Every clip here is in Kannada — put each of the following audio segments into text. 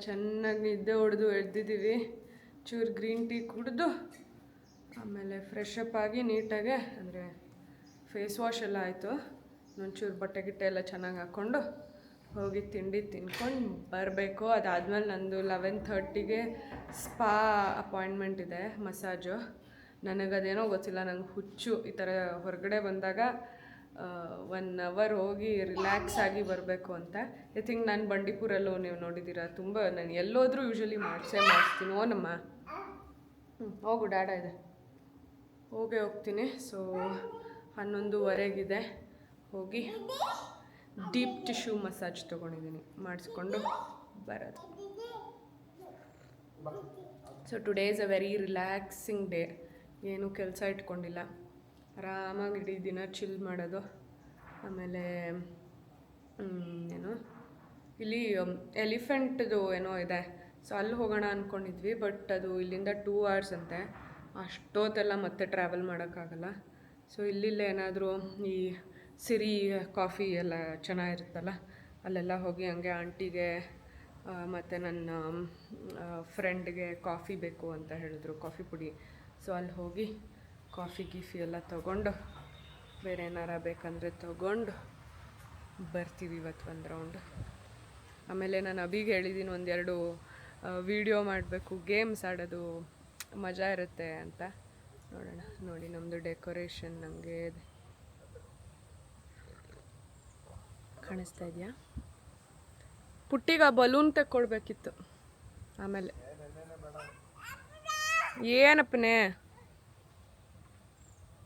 ಚೆನ್ನಾಗಿ ನಿದ್ದೆ ಹೊಡೆದು ಎದ್ದಿದ್ದೀವಿ. ಚೂರು ಗ್ರೀನ್ ಟೀ ಕುಡಿದು ಆಮೇಲೆ ಫ್ರೆಶ್ ಅಪ್ ಆಗಿ ನೀಟಾಗೆ ಅಂದರೆ ಫೇಸ್ ವಾಶ್ ಎಲ್ಲ ಆಯಿತು. ಒಂಚೂರು ಬಟ್ಟೆ ಗಿಟ್ಟೆ ಎಲ್ಲ ಚೆನ್ನಾಗಿ ಹಾಕ್ಕೊಂಡು ಹೋಗಿ ತಿಂಡಿ ತಿನ್ಕೊಂಡು ಬರಬೇಕು. ಅದಾದಮೇಲೆ ನಂದು 11:30ಗೆ ಸ್ಪಾ ಅಪಾಯಿಂಟ್ಮೆಂಟ್ ಇದೆ, ಮಸಾಜು. ನನಗದೇನೋ ಗೊತ್ತಿಲ್ಲ, ನಂಗೆ ಹುಚ್ಚು ಈ ಥರ ಹೊರಗಡೆ ಬಂದಾಗ 1 ಅವರ್ ಹೋಗಿ ರಿಲ್ಯಾಕ್ಸ್ ಆಗಿ ಬರಬೇಕು ಅಂತ. ಐ ಥಿಂಕ್ ನಾನು ಬಂಡೀಪುರಲ್ಲೂ ನೀವು ನೋಡಿದ್ದೀರಾ, ತುಂಬ ನಾನು ಎಲ್ಲೋದ್ರೂ ಯೂಶ್ವಲಿ ಮಾಡಿಸ್ತೀನಿ. ಓನಮ್ಮ ಹೋಗು, ಡಾಡಾ ಇದೆ, ಹೋಗ್ತೀನಿ. ಸೊ 11:15 ಹೋಗಿ ಡೀಪ್ ಟಿಶ್ಯೂ ಮಸಾಜ್ ತೊಗೊಂಡಿದ್ದೀನಿ, ಮಾಡಿಸ್ಕೊಂಡು ಬರೋದು. So today is a very relaxing day. ಏನೂ ಕೆಲಸ ಇಟ್ಕೊಂಡಿಲ್ಲ, ಆರಾಮಾಗಿ ಇಡೀ ದಿನ ಚಿಲ್ ಮಾಡೋದು. ಆಮೇಲೆ ಏನು ಇಲ್ಲಿ ಎಲಿಫೆಂಟ್ದು ಏನೋ ಇದೆ, ಸೊ ಅಲ್ಲಿ ಹೋಗೋಣ ಅಂದ್ಕೊಂಡಿದ್ವಿ. ಬಟ್ ಅದು ಇಲ್ಲಿಂದ 2 hours ಅಂತೆ, ಅಷ್ಟೊತ್ತೆಲ್ಲ ಮತ್ತೆ ಟ್ರಾವೆಲ್ ಮಾಡೋಕ್ಕಾಗಲ್ಲ. ಸೊ ಇಲ್ಲಿಲ್ಲೇ ಏನಾದರೂ ಈ ಸಿರಿ ಕಾಫಿ ಎಲ್ಲ ಚೆನ್ನಾಗಿರುತ್ತಲ್ಲ, ಅಲ್ಲೆಲ್ಲ ಹೋಗಿ ಹಂಗೆ ಆಂಟಿಗೆ ಮತ್ತು ನನ್ನ ಫ್ರೆಂಡ್ಗೆ ಕಾಫಿ ಬೇಕು ಅಂತ ಹೇಳಿದ್ರು, ಕಾಫಿ ಪುಡಿ. ಸೊ ಅಲ್ಲಿ ಹೋಗಿ ಕಾಫಿ ಗೀಫಿ ಎಲ್ಲ ತೊಗೊಂಡು, ಬೇರೆ ಏನಾರ ಬೇಕಂದರೆ ತೊಗೊಂಡು ಬರ್ತೀವಿ ಇವತ್ತು ಒಂದು ರೌಂಡ್. ಆಮೇಲೆ ನಾನು ಅಭಿಗೆ ಹೇಳಿದ್ದೀನಿ 1-2 ವೀಡಿಯೋ ಮಾಡಬೇಕು, ಗೇಮ್ಸ್ ಆಡೋದು ಮಜಾ ಇರುತ್ತೆ ಅಂತ. ನೋಡೋಣ. ನೋಡಿ ನಮ್ಮದು ಡೆಕೋರೇಷನ್ ನನಗೆ ಕಾಣಿಸ್ತಾ ಇದೆಯಾ? ಪುಟ್ಟಿಗೆ ಆ ಬಲೂನ್ ತೆಕ್ಕೊಡ್ಬೇಕಿತ್ತು. ಆಮೇಲೆ ಏನಪ್ಪನೇ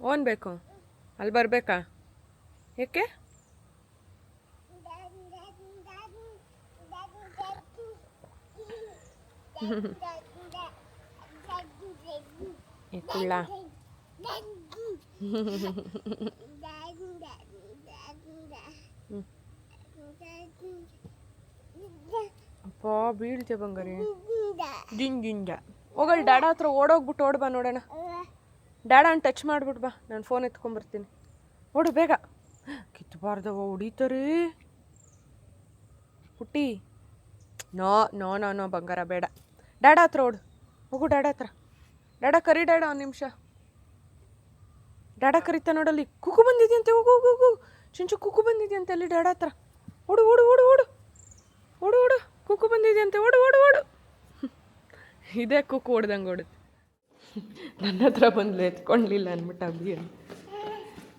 ಓನ್ ಬೇಕು, ಅಲ್ಲಿ ಬರಬೇಕಾ? ಏಕೆ? ಕುಳ್ಳ ಅಪ್ಪ ಬೀಳ್ತೆ ಬಂಗಾರಿ. ಜಿಂಜ ಹೋಗಲ್ ಡಾಡಾ ಹತ್ರ ಓಡೋಗ್ಬಿಟ್ಟು ಓಡ್ ಬಾ ನೋಡೋಣ. ಡಾಡಾ ಟಚ್ ಮಾಡ್ಬಿಟ್ಟು ಬಾ, ನಾನು ಫೋನ್ ಎತ್ಕೊಂಡ್ಬರ್ತೀನಿ. ಓಡು ಬೇಗ, ಕಿತ್ತಬಾರ್ದವ, ಹೊಡಿತಾರೆ ಪುಟ್ಟಿ. ನೋ ನೋ ನೋ ನೋ ಬಂಗಾರ ಬೇಡ. ಡಾಡಾ ಹತ್ರ ಓಡು, ಹೋಗು ಡಾಡಾ ಹತ್ರ. ಡಾಡಾ ಕರಿ, ಡಾಡಾ 1 ನಿಮಿಷ. ಡಾಡಾ ಕರಿತಾ ನೋಡಲ್ಲಿ, ಕುಕ್ಕು ಬಂದಿದೆಯಂತೆ. ಹೋಗು ಹೋಗು ಹೋಗು, ಚಿಂಚು ಕುಕ್ಕು ಬಂದಿದೆಯಂತೆ ಅಲ್ಲಿ ಡಾಡಾ ಹತ್ರ. ಓಡು ಓಡು ಓಡು ಓಡು ಓಡು ಓಡು, ಕುಕ್ಕು ಬಂದಿದೆಯಂತೆ, ಓಡು ಓಡು ಓಡು. ಇದೇ ಕುಕ್ಕು ಹೊಡ್ದಂಗೆ ಓಡುತ್ತೆ. ನನ್ನ ಹತ್ರ ಬಂದು ಎತ್ಕೊಳ್ಳಲಿಲ್ಲ ಅಂದ್ಬಿಟ್ಟು Abhi.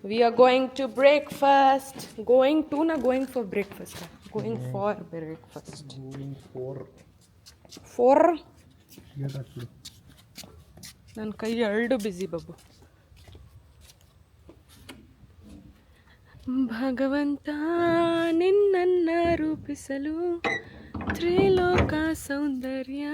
We are going to breakfast. Going for breakfast. Going for breakfast. 4 ನನ್ನ ಕೈ 2 ಬಿಸಿ ಬಬ್ಬು. ಭಗವಂತ ನಿನ್ನನ್ನ ರೂಪಿಸಲು ತ್ರಿಲೋಕ ಸೌಂದರ್ಯ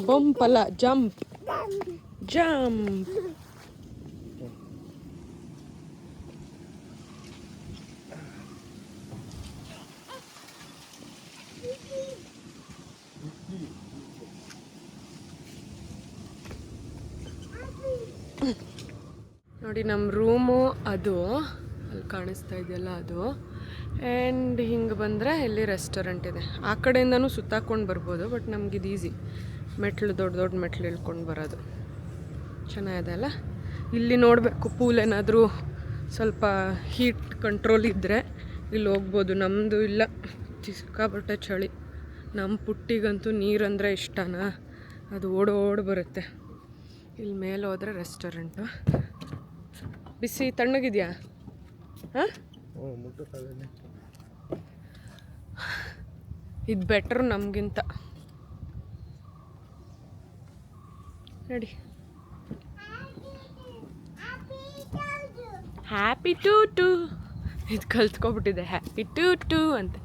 ಬಂಪಲ್ಲ, ಜಂಪ್ ಜಂಪ್. ನೋಡಿ ನಮ್ಮ ರೂಮು ಅದು ಅಲ್ಲಿ ಕಾಣಿಸ್ತಾ ಇದೆಯಲ್ಲ ಅದು. ಆ್ಯಂಡ್ ಹಿಂಗೆ ಬಂದರೆ ಇಲ್ಲಿ ರೆಸ್ಟೋರೆಂಟ್ ಇದೆ. ಆ ಕಡೆಯಿಂದನೂ ಸುತ್ತಾಕೊಂಡು ಬರ್ಬೋದು, ಬಟ್ ನಮಗಿದು ಈಸಿ, ಮೆಟ್ಲು ದೊಡ್ಡ ದೊಡ್ಡ ಮೆಟ್ಲು ಇಳ್ಕೊಂಡು ಬರೋದು. ಚೆನ್ನಾಗಿದೆ ಅಲ್ಲ. ಇಲ್ಲಿ ನೋಡಬೇಕು, ಪೂಲ್ ಏನಾದರೂ ಸ್ವಲ್ಪ ಹೀಟ್ ಕಂಟ್ರೋಲ್ ಇದ್ದರೆ ಇಲ್ಲಿ ಹೋಗ್ಬೋದು. ನಮ್ಮದು ಇಲ್ಲ, ಸಿಕ್ಕಾಪಟ್ಟೆ ಚಳಿ. ನಮ್ಮ ಪುಟ್ಟಿಗಂತೂ ನೀರಂದರೆ ಇಷ್ಟನಾ, ಅದು ಓಡೋಡಿ ಬರುತ್ತೆ. ಇಲ್ಲಿ ಮೇಲೆ ಹೋದರೆ ರೆಸ್ಟೋರೆಂಟು. ಬಿಸಿ ತಣ್ಣಗಿದೆಯಾ? ಹಾಂ, ಇದು ಬೆಟ್ರು ನಮಗಿಂತ. ನೋಡಿ, ಹ್ಯಾಪಿ ಟು ಇದು ಕಲ್ತ್ಕೊಬಿಟ್ಟಿದೆ, ಹ್ಯಾಪಿ ಟು ಅಂತ.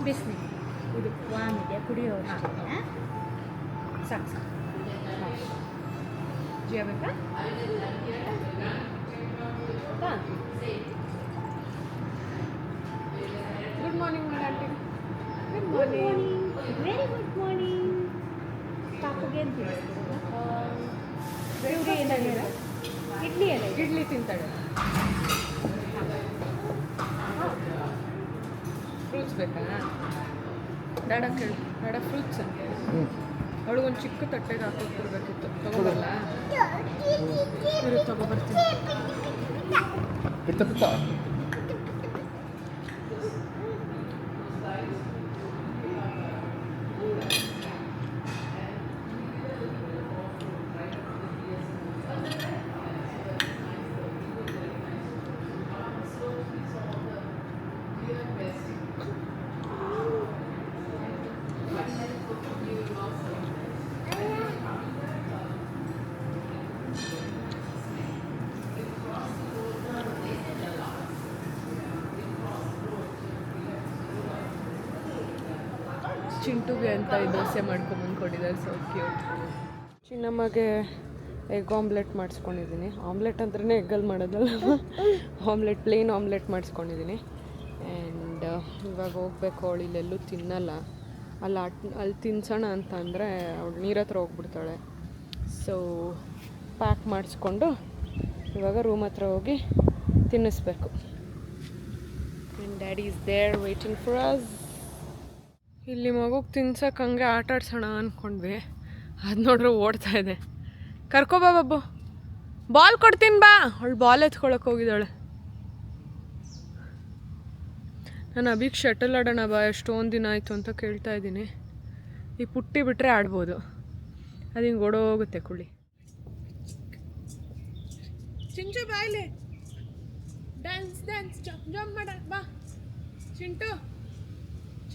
ಬಿಸಿನೀರು ಇದು ವಾಮಿದೆ, ಕುಡಿಯೋ ಅಷ್ಟೇ. ಸಾಕು ಸಾಕು. ಬೇಕಾ? ಆಯ್ತಾ? ಗುಡ್ ಮಾರ್ನಿಂಗ್ ಮಾಡಿ aunty. Good morning. Very good morning. ಪಾಪುಗೆ ಏನು ತಿನ್ನಿಸ್ತೀರಾ? ಏನಾಗಿದೆ? ಇಡ್ಲಿ ಎಲ್ಲ ಇದೆ. ಇಡ್ಲಿ ತಿಂತಾಳೆ. ಫ್ರೂಟ್ಸ್ ಬೇಕಾ? ಡಾಡ ಕೇಳು. ಡಾಡ ಫ್ರೂಟ್ಸ್. ಅವಳಿಗೊಂದು ಚಿಕ್ಕ ತಟ್ಟೆಗೆ ಹಾಕೊಟ್ಬಿಡ್ಬೇಕಿತ್ತು. ತಗೋಬಲ್ಲ? ತಗೋಬರ್ತೀನಿ. ಚಿಂಟುಗೆ ಅಂತ ಈ ದೋಸೆ ಮಾಡ್ಕೊಂಬಂದು ಕೊಟ್ಟಿದ್ದಾರೆ. So cute. ಚಿನ್ನಮ್ಮಗೆ ಎಗ್ ಆಮ್ಲೆಟ್ ಮಾಡಿಸ್ಕೊಂಡಿದ್ದೀನಿ. ಆಮ್ಲೆಟ್ ಅಂದ್ರೇ ಎಗ್ಗಲ್ಲಿ ಮಾಡೋದಲ್ಲ, ಆಮ್ಲೆಟ್ ಪ್ಲೇನ್ ಆಮ್ಲೆಟ್ ಮಾಡಿಸ್ಕೊಂಡಿದ್ದೀನಿ. ಆ್ಯಂಡ್ ಇವಾಗ ಹೋಗ್ಬೇಕು. ಅವಳು ಇಲ್ಲೆಲ್ಲೂ ತಿನ್ನಲ್ಲ. ಅಲ್ಲಿ ತಿನ್ಸೋಣ ಅಂತ ಅಂದರೆ ಅವಳು ನೀರ ಹತ್ರ ಹೋಗ್ಬಿಡ್ತಾಳೆ. ಸೊ ಪ್ಯಾಕ್ ಮಾಡಿಸ್ಕೊಂಡು ಇವಾಗ ರೂಮ್ ಹತ್ರ ಹೋಗಿ ತಿನ್ನಿಸ್ಬೇಕು. And daddy is there waiting for us. ಇಲ್ಲಿ ಮಗುಗೆ ತಿನ್ಸಕ್ಕೆ ಹಂಗೆ ಆಟ ಆಡ್ಸೋಣ ಅಂದ್ಕೊಂಡ್ವಿ. ಅದು ನೋಡ್ರೆ ಓಡ್ತಾ ಇದೆ. ಕರ್ಕೊಬಾ ಬಾಬು, ಬಾಲ್ ಕೊಡ್ತೀನಿ ಬಾ. ಅವಳು ಬಾಲ್ ಎತ್ಕೊಳಕ್ಕೆ ಹೋಗಿದ್ದಾಳೆ. ನಾನು ಅಭಿಗೆ ಶಟಲ್ ಆಡೋಣ ಬಾ, ಎಷ್ಟೊಂದು ದಿನ ಆಯಿತು ಅಂತ ಕೇಳ್ತಾ ಇದ್ದೀನಿ. ಈ ಪುಟ್ಟಿ ಬಿಟ್ಟರೆ ಆಡ್ಬೋದು. ಅದು ಹಿಂಗೆ ಓಡೋಗುತ್ತೆ ಕುಳಿ. ಚಿಂಚು ಬಾಯ್ಲಿ ಡ್ಯಾನ್ಸ್ ಡ್ಯಾನ್ಸ್ ಜಂಪ್ ಮಾಡ ಬಾ. ಚಿಂಟು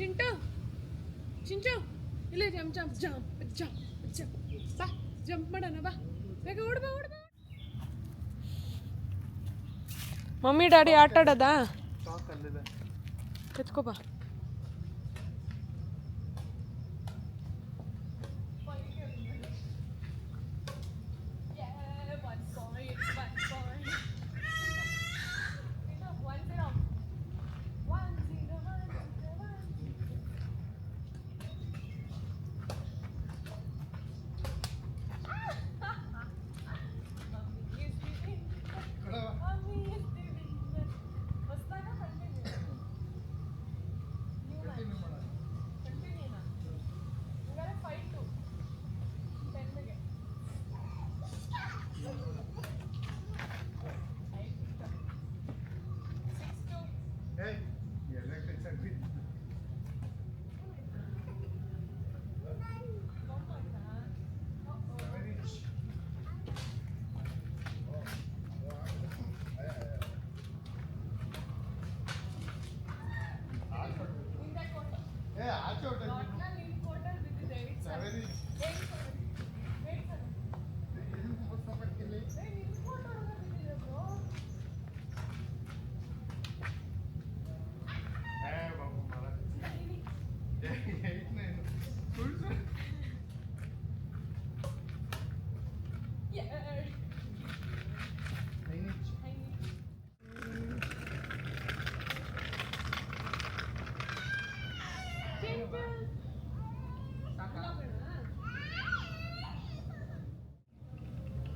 ಚಿಂಟು ಚಿಂಚು ಇಲ್ಲೇ jump jump jump jump jump ಬಾ. ಜಂಪ್ ಮಾಡೋಣ ಬಾ. ಬೇಗ ಓಡ್ಬಾ ಓಡ್ಬಾ. ಮಮ್ಮಿ ಡ್ಯಾಡಿ ಆಟ ಆಡೋದಾ? ಎತ್ಕೋಬಾ.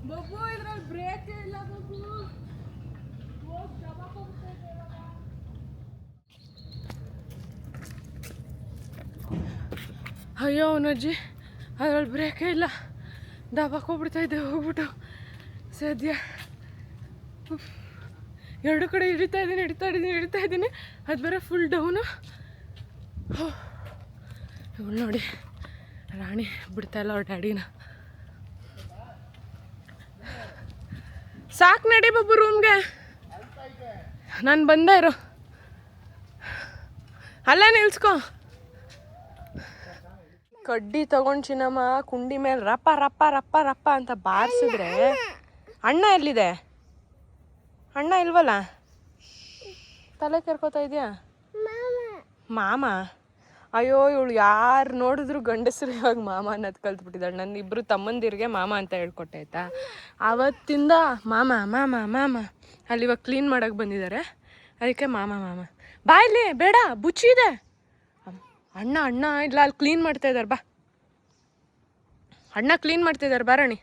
ಬಬ್ಬು ಇದ್ರಲ್ಲಿ ಬ್ರೇಕ್ ಇಲ್ಲ ಬಬ್ಬು. ಅಯ್ಯೋ ಅವನಜ್ಜಿ ಅದ್ರಲ್ಲಿ ಬ್ರೇಕೇ ಇಲ್ಲ. ದಬಾಕ್ ಹೋಗ್ಬಿಡ್ತಾ ಇದ್ದೆ ಹೋಗ್ಬಿಟ್ಟು ಸದ್ಯ. ಎರಡು ಕಡೆ ಹಿಡಿತಾ ಇದ್ದೀನಿ. ಅದು ಬೇರೆ ಫುಲ್ ಡೌನು. ಇವಳು ನೋಡಿ ರಾಣಿ ಬಿಡ್ತಾ ಇಲ್ಲ ಅವ್ರ ಡ್ಯಾಡಿನ. ಸಾಕು ನಡಿ ಬಬ್ಬು ರೂಮ್ಗೆ. ನಾನು ಬಂದ ಇರೋ ಅಲ್ಲೇ ನಿಲ್ಸ್ಕೊ. ಕಡ್ಡಿ ತಗೊಂಡು ಚಿನ್ನಮ್ಮ ಕುಂಡಿ ಮೇಲೆ ರಪ್ಪ ರಪ್ಪ ರಪ್ಪ ರಪ್ಪ ಅಂತ ಬಾರಿಸಿದ್ರೆ ಅಣ್ಣ ಎಲ್ಲಿದೆ? ಅಣ್ಣ ಇಲ್ವಲ್ಲ? ತಲೆ ಕೆರ್ಕೋತಾ ಇದೆಯಾ? ಮಾಮ? ಅಯ್ಯೋ ಇವಳು ಯಾರು ನೋಡಿದ್ರು ಗಂಡಸರು ಇವಾಗ ಮಾಮ ಅನ್ನೋದು ಕಲ್ತ್ಬಿಟ್ಟಿದ್ದಾಳೆ. ನನ್ನ ಇಬ್ಬರು ತಮ್ಮಂದಿರಿಗೆ ಮಾಮ ಅಂತ ಹೇಳ್ಕೊಟ್ಟೆ ಆಯ್ತಾ. ಆವತ್ತಿಂದ ಮಾಮ ಮಾಮ ಮಾಮ ಅಲ್ಲಿ ಇವಾಗ ಕ್ಲೀನ್ ಮಾಡೋಕೆ ಬಂದಿದ್ದಾರೆ. ಅದಕ್ಕೆ ಮಾಮ ಬಾ ಇಲ್ಲಿ, ಬೇಡ ಬುಚ್ಚಿ ಇದೆ. ಅಣ್ಣ ಇಲ್ಲ, ಅಲ್ಲಿ ಕ್ಲೀನ್ ಮಾಡ್ತಾ ಇದ್ದಾರೆ, ಬಾ. ಅಣ್ಣ ಕ್ಲೀನ್ ಮಾಡ್ತಿದ್ದಾರೆ, ಬಾರಾಣಿ.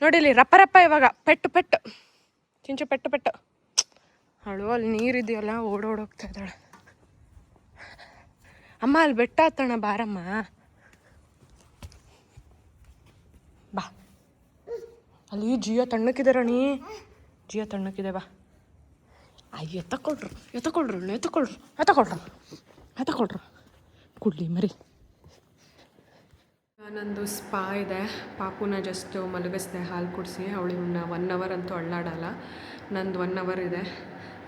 ನೋಡಿಲಿ ರಪ್ಪ ಇವಾಗ ಪೆಟ್ಟು ಚಿಂಚು ಪೆಟ್ಟು ಅವಳು ಅಲ್ಲಿ ನೀರಿದೆಯಲ್ಲ ಓಡೋಗ್ತಾ ಇದ್ದಾಳೆ. ಅಮ್ಮ ಅಲ್ಲಿ ಬೆಟ್ಟ ಹತ್ತಣ, ಬಾರಮ್ಮ ಬಾ. ಅಲ್ಲಿ ಜಿಯೋ ತಣ್ಣಕ್ಕಿದೆ ರಾಣಿ, ಜಿಯೋ ತಣ್ಣಕ್ಕಿದೆ, ಬಾ. ಅಯ್ಯ ಎತ್ತಕೊಳ್ರು ಕುಡ್ಲಿ ಮರಿ. ನಂದು ಸ್ಪಾ ಇದೆ. ಪಾಪುನ ಜಸ್ಟ್ ಮಲಗಿಸ್ದೆ ಹಾಲು ಕುಡಿಸಿ. ಅವಳಿನ್ನ 1 ಅವರ್ ಅಂತೂ ಅಳ್ಳಾಡಲ್ಲ. ನಂದು 1 ಅವರ್ ಇದೆ.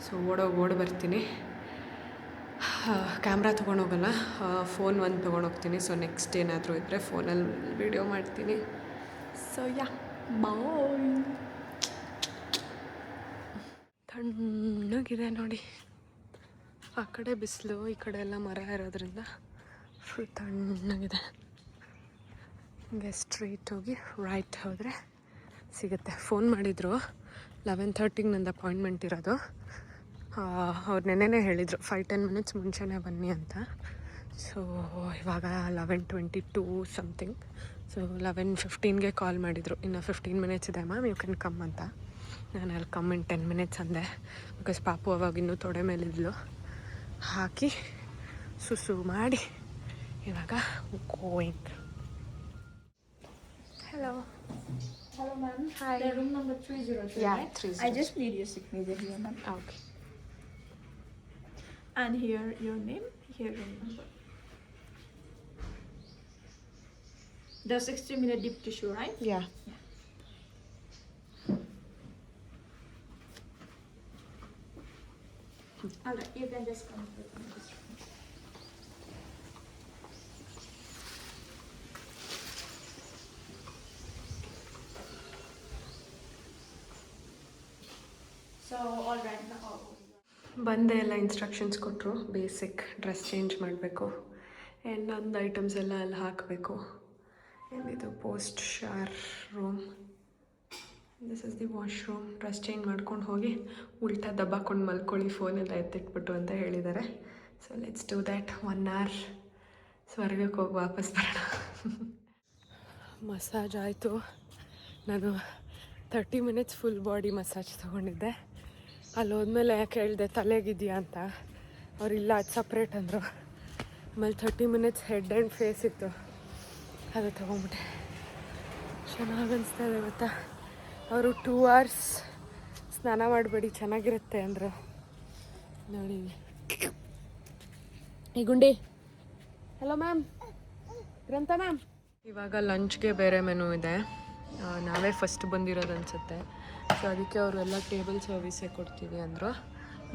ಸೊ ಓಡಿ ಬರ್ತೀನಿ. ಕ್ಯಾಮ್ರಾ ತೊಗೊಂಡೋಗಲ್ಲ, ಫೋನ್ ಒಂದು ತೊಗೊಂಡೋಗ್ತೀನಿ. ಸೊ ನೆಕ್ಸ್ಟ್ ಏನಾದರೂ ಇದ್ದರೆ ಫೋನಲ್ಲಿ ವೀಡಿಯೋ ಮಾಡ್ತೀನಿ. ಸೊ ಯಾ ಬಾಯ್. ತಣ್ಣಗಿದೆ ನೋಡಿ. ಆ ಕಡೆ ಬಿಸಿಲು, ಈ ಕಡೆ ಎಲ್ಲ ಮರ ಇರೋದ್ರಿಂದ ಫುಲ್ ತಣ್ಣಗಿದೆ. ಹಿಂಗೆ ಸ್ಟ್ರೈಟ್ ಹೋಗಿ ರೈಟ್ ಹೋದರೆ ಸಿಗುತ್ತೆ. ಫೋನ್ ಮಾಡಿದರು 11:30ಗೆ ನಂದು ಅಪಾಯಿಂಟ್ಮೆಂಟ್ ಇರೋದು. ಅವ್ರು ನೆನ್ನೆನೇ ಹೇಳಿದರು 5-10 ಮಿನಿಟ್ಸ್ ಮುಂಚೆನೇ ಬನ್ನಿ ಅಂತ. ಸೊ ಇವಾಗ 11:22 ಸಮಥಿಂಗ್. ಸೊ 11:15ಗೆ ಕಾಲ್ ಮಾಡಿದರು, ಇನ್ನು 15 ಮಿನಿಟ್ಸ್ ಇದೆ ಮ್ಯಾಮ್, ಯು ಕ್ಯಾನ್ ಕಮ್ ಅಂತ. ನಾನು ಅಲ್ಲಿ ಕಮ್ ಇನ್ 10 ಮಿನಿಟ್ಸ್ ಅಂದೆ. ಬಿಕಾಸ್ ಪಾಪು ಅವಾಗ ಇನ್ನೂ ತೊಡೆ ಮೇಲಿದ್ಲು. ಹಾಕಿ ಸುಸು ಮಾಡಿ ಇವಾಗ going. Hello, ma'am. Hi. The room number 302. Yeah, right? 302. I just need your signature here, ma'am. Okay. And here your name, here room number. The 60-minute deep tissue, right? Yeah. All right, you can just come with me. So, all right now. ಬಂದೆ, ಎಲ್ಲ ಇನ್ಸ್ಟ್ರಕ್ಷನ್ಸ್ ಕೊಟ್ಟರು. ಬೇಸಿಕ್ ಡ್ರೆಸ್ ಚೇಂಜ್ ಮಾಡಬೇಕು, ಇನ್ನೊಂದು ಐಟಮ್ಸ್ ಎಲ್ಲ ಅಲ್ಲಿ ಹಾಕಬೇಕು. ಇದು post shower room, this is the washroom. Dress change ಮಾಡ್ಕೊಂಡು ಹೋಗಿ ಉಲ್ಟಾ ದಬ್ಬಾಕೊಂಡು ಮಲ್ಕೊಳ್ಳಿ, ಫೋನೆಲ್ಲ ಎತ್ತಿಟ್ಬಿಟ್ಟು ಅಂತ ಹೇಳಿದ್ದಾರೆ. So let's do that. 1 hour ಸ್ವರ್ಗಕ್ಕೆ ಹೋಗಿ ವಾಪಸ್ ಬರೋಣ. ಮಸಾಜ್ ಆಯಿತು. ನಾನು 30 ಮಿನಿಟ್ಸ್ ಫುಲ್ ಬಾಡಿ ಮಸಾಜ್ ತೊಗೊಂಡಿದ್ದೆ. ಅಲ್ಲಿ ಹೋದ್ಮೇಲೆ ಕೇಳಿದೆ ತಲೆಗಿದೆಯಾ ಅಂತ. ಅವರಿಲ್ಲ, ಅದು ಸಪ್ರೇಟ್ ಅಂದರು. ಆಮೇಲೆ 30 ಮಿನಿಟ್ಸ್ ಹೆಡ್ ಆ್ಯಂಡ್ ಫೇಸ್ ಇತ್ತು, ಅದು ತೊಗೊಂಬಿಟ್ಟೆ. ಚೆನ್ನಾಗಿ ಅನಿಸ್ತಾ ಇದೆ ಗೊತ್ತಾ. ಅವರು 2 ಅವರ್ಸ್ ಸ್ನಾನ ಮಾಡಬೇಡಿ, ಚೆನ್ನಾಗಿರುತ್ತೆ ಅಂದರು. ನೋಡಿ ಈ ಗುಂಡಿ. ಹಲೋ ಮ್ಯಾಮ್, ಗ್ರಂಥ ಮ್ಯಾಮ್. ಇವಾಗ ಲಂಚ್ಗೆ ಬೇರೆ ಮೆನು ಇದೆ. ನಾವೇ ಫಸ್ಟ್ ಬಂದಿರೋದು ಅನಿಸುತ್ತೆ. ಸೊ ಅದಕ್ಕೆ ಅವರೆಲ್ಲ ಟೇಬಲ್ ಸರ್ವಿಸೇ ಕೊಡ್ತೀವಿ ಅಂದರು.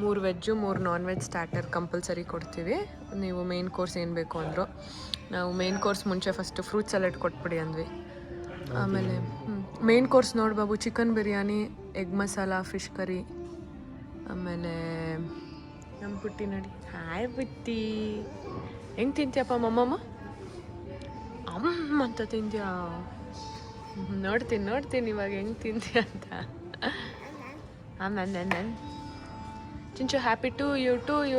3 veg 3 non veg starter compulsory ಕೊಡ್ತೀವಿ. ನೀವು ಮೇನ್ ಕೋರ್ಸ್ ಏನು ಬೇಕು ಅಂದರು. ನಾವು ಮೇನ್ ಕೋರ್ಸ್ ಮುಂಚೆ ಫಸ್ಟು ಫ್ರೂಟ್ ಸಲಾಡ್ ಕೊಟ್ಬಿಡಿ ಅಂದ್ವಿ. ಆಮೇಲೆ ಮೇನ್ ಕೋರ್ಸ್ ನೋಡಿ Babu, chicken biryani, egg masala, fish curry, ಆಮೇಲೆ ನಮ್ಮ ಪುಟ್ಟಿ ನೋಡಿ. ಹಾಯ್ ಪುಟ್ಟಿ, ಹೆಂಗೆ ತಿಂತೀಯಪ್ಪ ಮಮ್ಮಮ್ಮ? ಅಮ್ಮ ಅಂತ ತಿಂತೀಯಾ? ನೋಡ್ತೀನಿ ಇವಾಗ ಹೆಂಗೆ ತಿಂತೀಯ ಅಂತ. ನಾನು ಚಿಂಚು ಹ್ಯಾಪಿ ಟು ಯು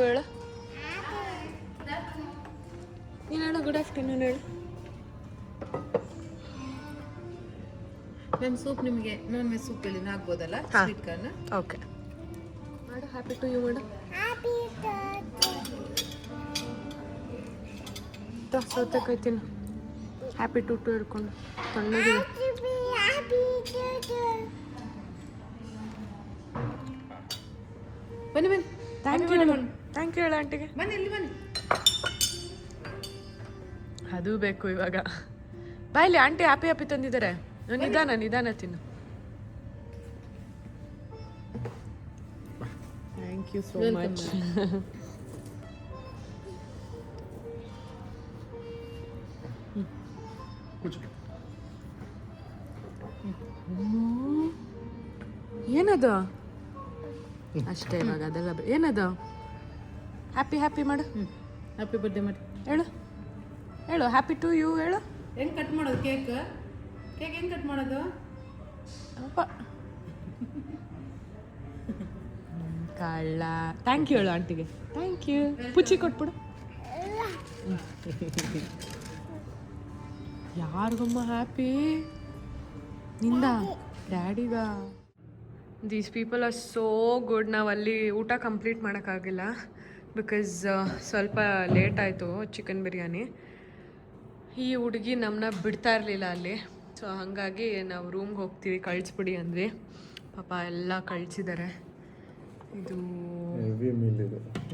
ಹೇಳು. ನೀನು ಹೇಳು ಗುಡ್ ಆಫ್ಟರ್ನೂನ್ ಹೇಳು. ಮ್ಯಾಮ್ ಸೂಪ್ ನಿಮಗೆ ನಾನ್ ವೆಜ್ ಸೂಪಲ್ಲಿ ಹಾಕ್ಬೋದಲ್ಲ? Sweet corn. ಓಕೆ ಮಾಡು, ಹ್ಯಾಪಿ ಟು ಯು ಮಾಡು. ಸೌತೆಕಾಯಿ ತಿನ್ನು. ಹ್ಯಾಪಿ ಟು ಹಿಡ್ಕೊಂಡು ತಣ್ಣಗಿದೆ. ಬನ್ನಿ ಥ್ಯಾಂಕ್ ಯು ಹೇಳ ಆಂಟಿಗೆ. ಬನ್ನಿ ಇಲ್ಲಿ ಬನ್ನಿ. ಅದು ಬೇಕು ಇವಾಗ. ಬಾಯ್ಲಿ, ಆಂಟಿ ಹ್ಯಾಪಿ ತಂದಿದ್ದಾರೆ. ನಿಧಾನ ತಿನ್ನು. Thank you so much. ಏನದು ಅಷ್ಟೇ ಇವಾಗ ಅದೆಲ್ಲ ಏನದು? ಹ್ಯಾಪಿ ಮಾಡು. ಹ್ಯಾಪಿ ಬರ್ಡೇ ಮಾಡಿ ಹೇಳು ಹ್ಯಾಪಿ ಟು ಯು ಹೇಳು. ಹೆಂಗೆ ಕಟ್ ಮಾಡೋದು ಕೇಕ್ ಹೆಂಗೆ ಕಟ್ ಮಾಡೋದು? ಅಪ್ಪ ಕಳ್ಳ. ಥ್ಯಾಂಕ್ ಯು ಹೇಳು ಆಂಟಿಗೆ. Thank you. ಪುಚ್ಚಿ ಕೊಟ್ಬಿಡು. ಯಾರಿಗಮ್ಮ ಹ್ಯಾಪಿ? ನಿಂದ ಡ್ಯಾಡಿಗ. These people are so good. ನಾವು ಅಲ್ಲಿ ಊಟ ಕಂಪ್ಲೀಟ್ ಮಾಡೋಕ್ಕಾಗಿಲ್ಲ ಬಿಕಾಸ್ ಸ್ವಲ್ಪ ಲೇಟ್ ಆಯಿತು ಚಿಕನ್ ಬಿರಿಯಾನಿ. ಈ ಹುಡುಗಿ ನಮ್ಮನ್ನ ಬಿಡ್ತಾ ಇರಲಿಲ್ಲ ಅಲ್ಲಿ. ಸೊ ಹಾಗಾಗಿ ನಾವು ರೂಮ್ಗೆ ಹೋಗ್ತೀವಿ ಕಳಿಸ್ಬಿಡಿ ಅಂದ್ವಿ. ಪಾಪ ಎಲ್ಲ ಕಳಿಸಿದ್ದಾರೆ.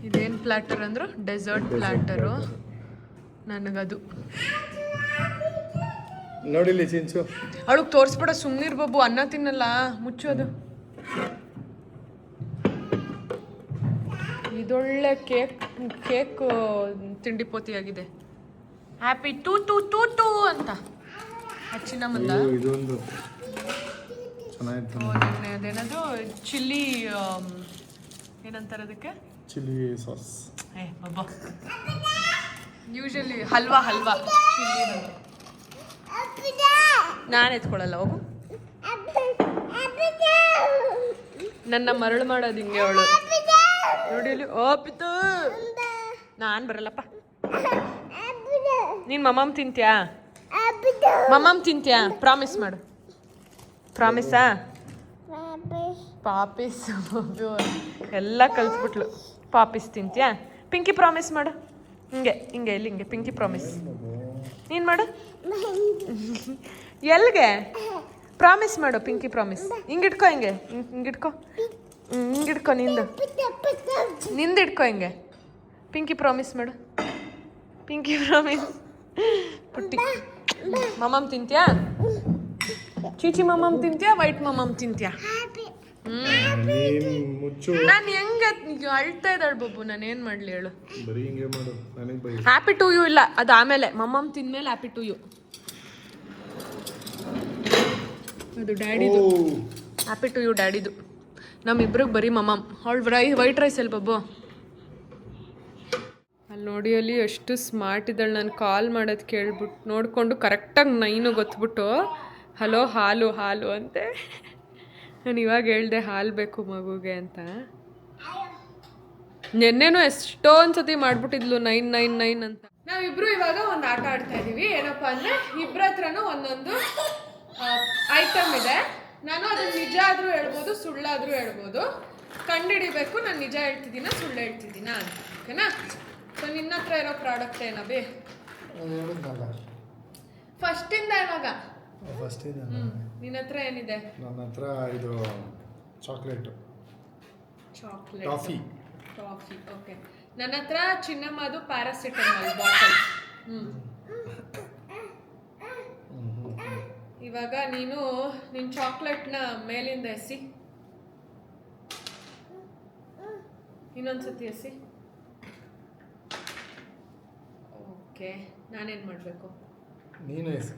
ಇದೇನು ಪ್ಲ್ಯಾಟರ್ ಅಂದರು? ಡೆಸರ್ಟ್ ಪ್ಲ್ಯಾಟರು. ನನಗದು ನೋಡಿಲಿ ಚಿಂಚು. ಅವಳಿಗೆ ತೋರಿಸ್ಬಿಡ, ಸುಮ್ಮನಿರ್ ಬಾಬು, ಅನ್ನ ತಿನ್ನಲ್ಲ, ಮುಚ್ಚೋದು. ಇದೊಳ್ಳೆ ಕೇಕ್ ತಿಂಡಿ ಪೋತಿಯಾಗಿದೆ. Happy to to to to ಅಂತ ಹಚ್ಚಿನ ಮುಂದ. ಇದೊಂದು ಚೆನ್ನಾಗಿತ್ತು. ಅದೇನದು ಚಿಲ್ಲಿ ಏನಂತಾರೆ ಅದಕ್ಕೆ? Chilli sauce. ಬಾಬಾ ಯೂಶಲಿ ಹಲ್ವಾ ಚಿಲ್ಲಿ. ನಾನು ಎತ್ಕೊಳ್ಳಲ್ಲ, ಹೋಗು. ನನ್ನ ಮರಳು ಮಾಡೋದು ಹಿಂಗೆ ಅವಳು. ನೋಡಿ ಅಲ್ಲಿ. ಓ ಪಿತು, ನಾನು ಬರಲ್ಲಪ್ಪ. ನೀನು ಮಮ್ಮಮ್ ತಿಂತ್ಯಾ? ಮಮ್ಮಮ್ ತಿಂತ್ಯಾ? ಪ್ರಾಮಿಸ್ ಮಾಡು. ಪ್ರಾಮಿಸಾ? ಪಾಪಿಸ್ ಎಲ್ಲ ಕಲ್ತ್ಬಿಟ್ಲು. ಪಾಪಿಸ್ ತಿಂತ್ಯಾ? ಪಿಂಕಿ ಪ್ರಾಮಿಸ್ ಮಾಡು. ಹಿಂಗೆ ಇಲ್ಲಿ ಹಿಂಗೆ ಪಿಂಕಿ ಪ್ರಾಮಿಸ್. ನೀನು ಮಾಡು. ಎಲ್ಲಿಗೆ ಪ್ರಾಮಿಸ್ ಮಾಡು? Pinky promise. ಹಿಂಗಿಡ್ಕೊ, ಹಿಂಗಿಡ್ಕೊ ನಿಂದಿಡ್ಕೊ ಹಿಂಗೆ. ಪಿಂಕಿ ಪ್ರಾಮಿಸ್ ಮಾಡು. Pinky promise. ಪುಟ್ಟಿ ಮಮ್ಮಮ್ ತಿಂತ್ಯಾ? ಚೀಚಿ ಮಮ್ಮಮ್ ತಿಂತ್ಯಾ? ವೈಟ್ ಮಮ್ಮಮ್ ತಿಂತ್ಯಾ? ನಾನು ಹೆಂಗೆ ಅಳ್ತಾ ಇದ್ದಾಳೆ ಬಾಬು, ನಾನು ಏನು ಮಾಡಲಿ ಹೇಳು? ಹ್ಯಾಪಿ ಟು ಯು ಇಲ್ಲ, ಅದು ಆಮೇಲೆ ಮಮ್ಮಮ್ ತಿಂದ್ಮೇಲೆ ಹ್ಯಾಪಿ ಟು ಯು. ಅದು ಡ್ಯಾಡಿದು. ಹ್ಯಾಪಿ ಟು ಯು ಡ್ಯಾಡಿದು. ನಮ್ಮಿಬ್ರಿಗೆ ಬರೀ ಮಮ್ಮಮ್. ಅವಳು ವೈಟ್ ರೈಸ್ ಅಲ್ಲಿ ಬಾಬು. ಅಲ್ಲಿ ನೋಡಿ, ಅಲ್ಲಿ ಎಷ್ಟು ಸ್ಮಾರ್ಟ್ ಇದ್ದಾಳೆ. ನಾನು ಕಾಲ್ ಮಾಡೋದು ಕೇಳ್ಬಿಟ್ಟು ನೋಡಿಕೊಂಡು ಕರೆಕ್ಟಾಗಿ ನೈನು ಗೊತ್ಬಿಟ್ಟು ಹಲೋ ಹಾಲು ಅಂತೆ. ನಾನು ಇವಾಗ ಹೇಳ್ದೆ ಹಾಲು ಬೇಕು ಮಗುಗೆ ಅಂತ. ನೆನ್ನೆನೂ ಎಷ್ಟೊಂದು ಸತಿ ಮಾಡ್ಬಿಟ್ಟಿದ್ಲು 999 ಅಂತ. ನಾವಿಬ್ರು ಇವಾಗ ಒಂದು ಆಟ ಆಡ್ತಾ ಇದೀವಿ. ಏನಪ್ಪಾ ಅಂದರೆ ಇಬ್ಬರ ಹತ್ರನೂ ಒಂದೊಂದು ಐಟಮ್ ಇದೆ. ನಾನು ಅದನ್ನ ನಿಜ ಆದರೂ ಹೇಳ್ಬೋದು, ಸುಳ್ಳಾದರೂ ಹೇಳ್ಬೋದು. ಕಂಡುಹಿಡಿಬೇಕು ನಾನು ನಿಜ ಹೇಳ್ತಿದ್ದೀನ ಸುಳ್ಳು ಹೇಳ್ತಿದ್ದೀನ ಅಂತ. ಓಕೆನಾ? ಸೊ ನಿನ್ನ ಹತ್ರ ಇರೋ ಪ್ರಾಡಕ್ಟ್ ಏನಬಿ? ಫಸ್ಟಿಂದ ಇವಾಗ ನಿನ್ನ ಹತ್ರ ಏನಿದೆ? ನನ್ನ ಹತ್ರ ಇದು ಚಾಕ್ಲೇಟ್ ಟಾಫಿ. ಓಕೆ. ನನ್ನ ಹತ್ರ ಚಿನ್ನಮ್ಮದು ಪ್ಯಾರಾಸಿಟಮಾಲ್ ಬಾಟಲ್. ಇವಾಗ ನೀನು ನಿನ್ನ ಚಾಕ್ಲೇಟ್ನ ಮೇಲಿಂದ ಎಸಿ, ಇನ್ನೊಂದ್ಸತಿ ಎಸಿ. ಓಕೆ, ನಾನೇನು ಮಾಡಬೇಕು? ನೀನು ಎಸಿ.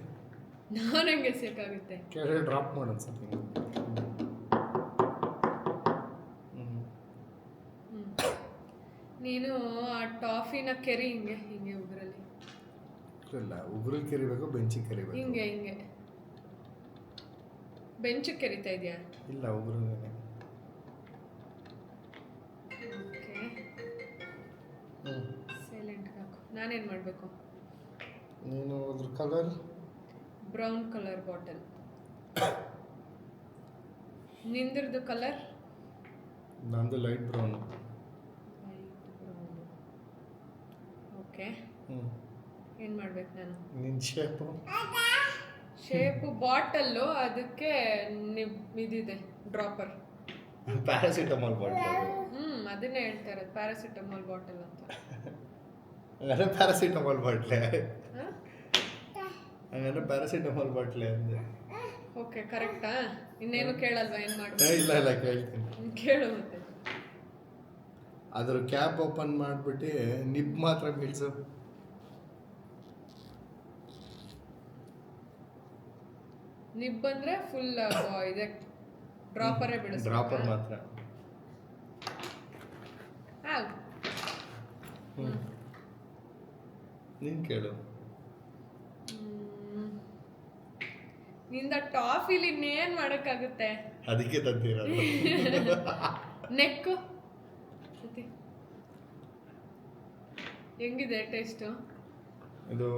ನಾನು ಹೆಂಗೆ ಎಸಿಯಕ್ಕಾಗುತ್ತೆ? ಕೆಳಗೆ ಡ್ರಾಪ್ ಮಾಡು ಅನ್ಸುತ್ತೆ. ನೀನು ಆ ಟಾಫಿನ ಕೆರಿ ಹಿಂಗೆ ಉಗುರಲ್ಲಿ. ಇಲ್ಲ, ಉಗುರಲ್ಲಿ ಕೆರಿಬೇಕು, ಬೆಂಚಿಗೆ ಕೆರಿಬೇಕು. ಹಿಂಗೆ ಬೆಂಚಿಗೆ ಕೆರಿತಾ ಇದೆಯಾ? ಇಲ್ಲ, ಉಗುರಲ್ಲೇ. ಓಕೆ, ಸೈಲೆಂಟ್ ಹಾಕು. ನಾನೇನು ಮಾಡಬೇಕು? ನೀನು ಅದ್ರ ಕಲರ್ ಬ್ರೌನ್ ಕಲರ್ ಬಾಟಲ್. ನಿಂದಿರ್ದು ಕಲರ್? ನಂದು ಲೈಟ್ ಬ್ರೌನ್. ಓಕೆ, ಏನು ಮಾಡ್ಬೇಕು ನಾನು? ನಿನ್ನ ಶೇಪು ಬಾಟಲ್ಲು, ಅದಕ್ಕೆ ಇದಿದೆ ಡ್ರಾಪರ್. Paracetamol bottle. ಅದನ್ನೇ ಹೇಳ್ತಾ ಇರೋದು, ಪ್ಯಾರಾಸಿಟಮಾಲ್ ಬಾಟಲ್ ಅಂತ. ಹಂಗಾದ್ರೆ ಪ್ಯಾರಾಸಿಟಮಾಲ್ ಬಾಟ್ಲೆ. ಹಂಗಾದ್ರೆ ಪ್ಯಾರಾಸಿಟಮಾಲ್ ಬಾಟ್ಲೆ ಅಂದೆ. ಓಕೆ, ಕರೆಕ್ಟಾ? ಇನ್ನೇನು ಕೇಳಲ್ವಾ? ಏನು ಮಾಡಿ? ಇಲ್ಲ ಕೇಳ್ತೀನಿ. ಕೇಳು ಮತ್ತೆ. ಅದ್ರ ಕ್ಯಾಪ್ ಓಪನ್ ಮಾಡಿಬಿಟ್ಟು ನಿಬ್ ಮಾತ್ರ ಬೀಳ್ಸು. ನಿಬ್ ಅಂದ್ರೆ ಫುಲ್ ಇದೆ, ಡ್ರಾಪರೇ ಬಿಡಿಸ್. ಡ್ರಾಪರ್ ಮಾತ್ರ. ನೀನು ಕೇಳು. ನಿಂದ ಟಾಫಿಲಿ ಇನ್ನೇನು ಮಾಡೋಕ್ಕಾಗುತ್ತೆ? ಅದಕ್ಕೆ ತಂದಿರೋದು. ನೆಕ್ಕು ಶ್ರುತಿ ಹೆಂಗಿದೆ ಟೇಸ್ಟು? ಇದು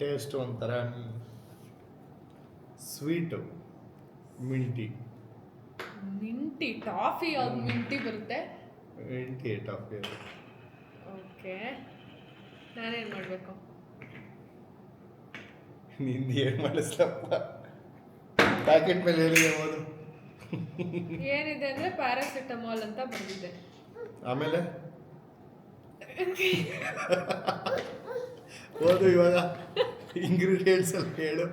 ಟೇಸ್ಟ್ ಒಂಥರ ಸ್ವೀಟು ಮಿಂಟಿ ಟಾಫಿ ಯಾವ್ದು ಮಿಂಟಿ ಬರುತ್ತೆ? ಮಿಂಟಿ ಟಾಫಿ ಅದು. ಓಕೆ, ನಾನೇನು ಮಾಡಬೇಕು? ನಿಂದು ಏನು ಮಾಡಿಸ್ಲಪ್ಪ, ಪ್ಯಾಕೆಟ್ ಮೇಲೆ ಹೇಳಿದೆ ಓದು. ಏನಿದೆ ಅಂದರೆ ಪ್ಯಾರಾಸಿಟಮಾಲ್ ಅಂತ ಬಂದಿದೆ. ಆಮೇಲೆ ಓದು ಇವಾಗ ಇಂಗ್ರೀಡಿಯೆಂಟ್ಸ್ ಎಲ್ಲ ಹೇಳು.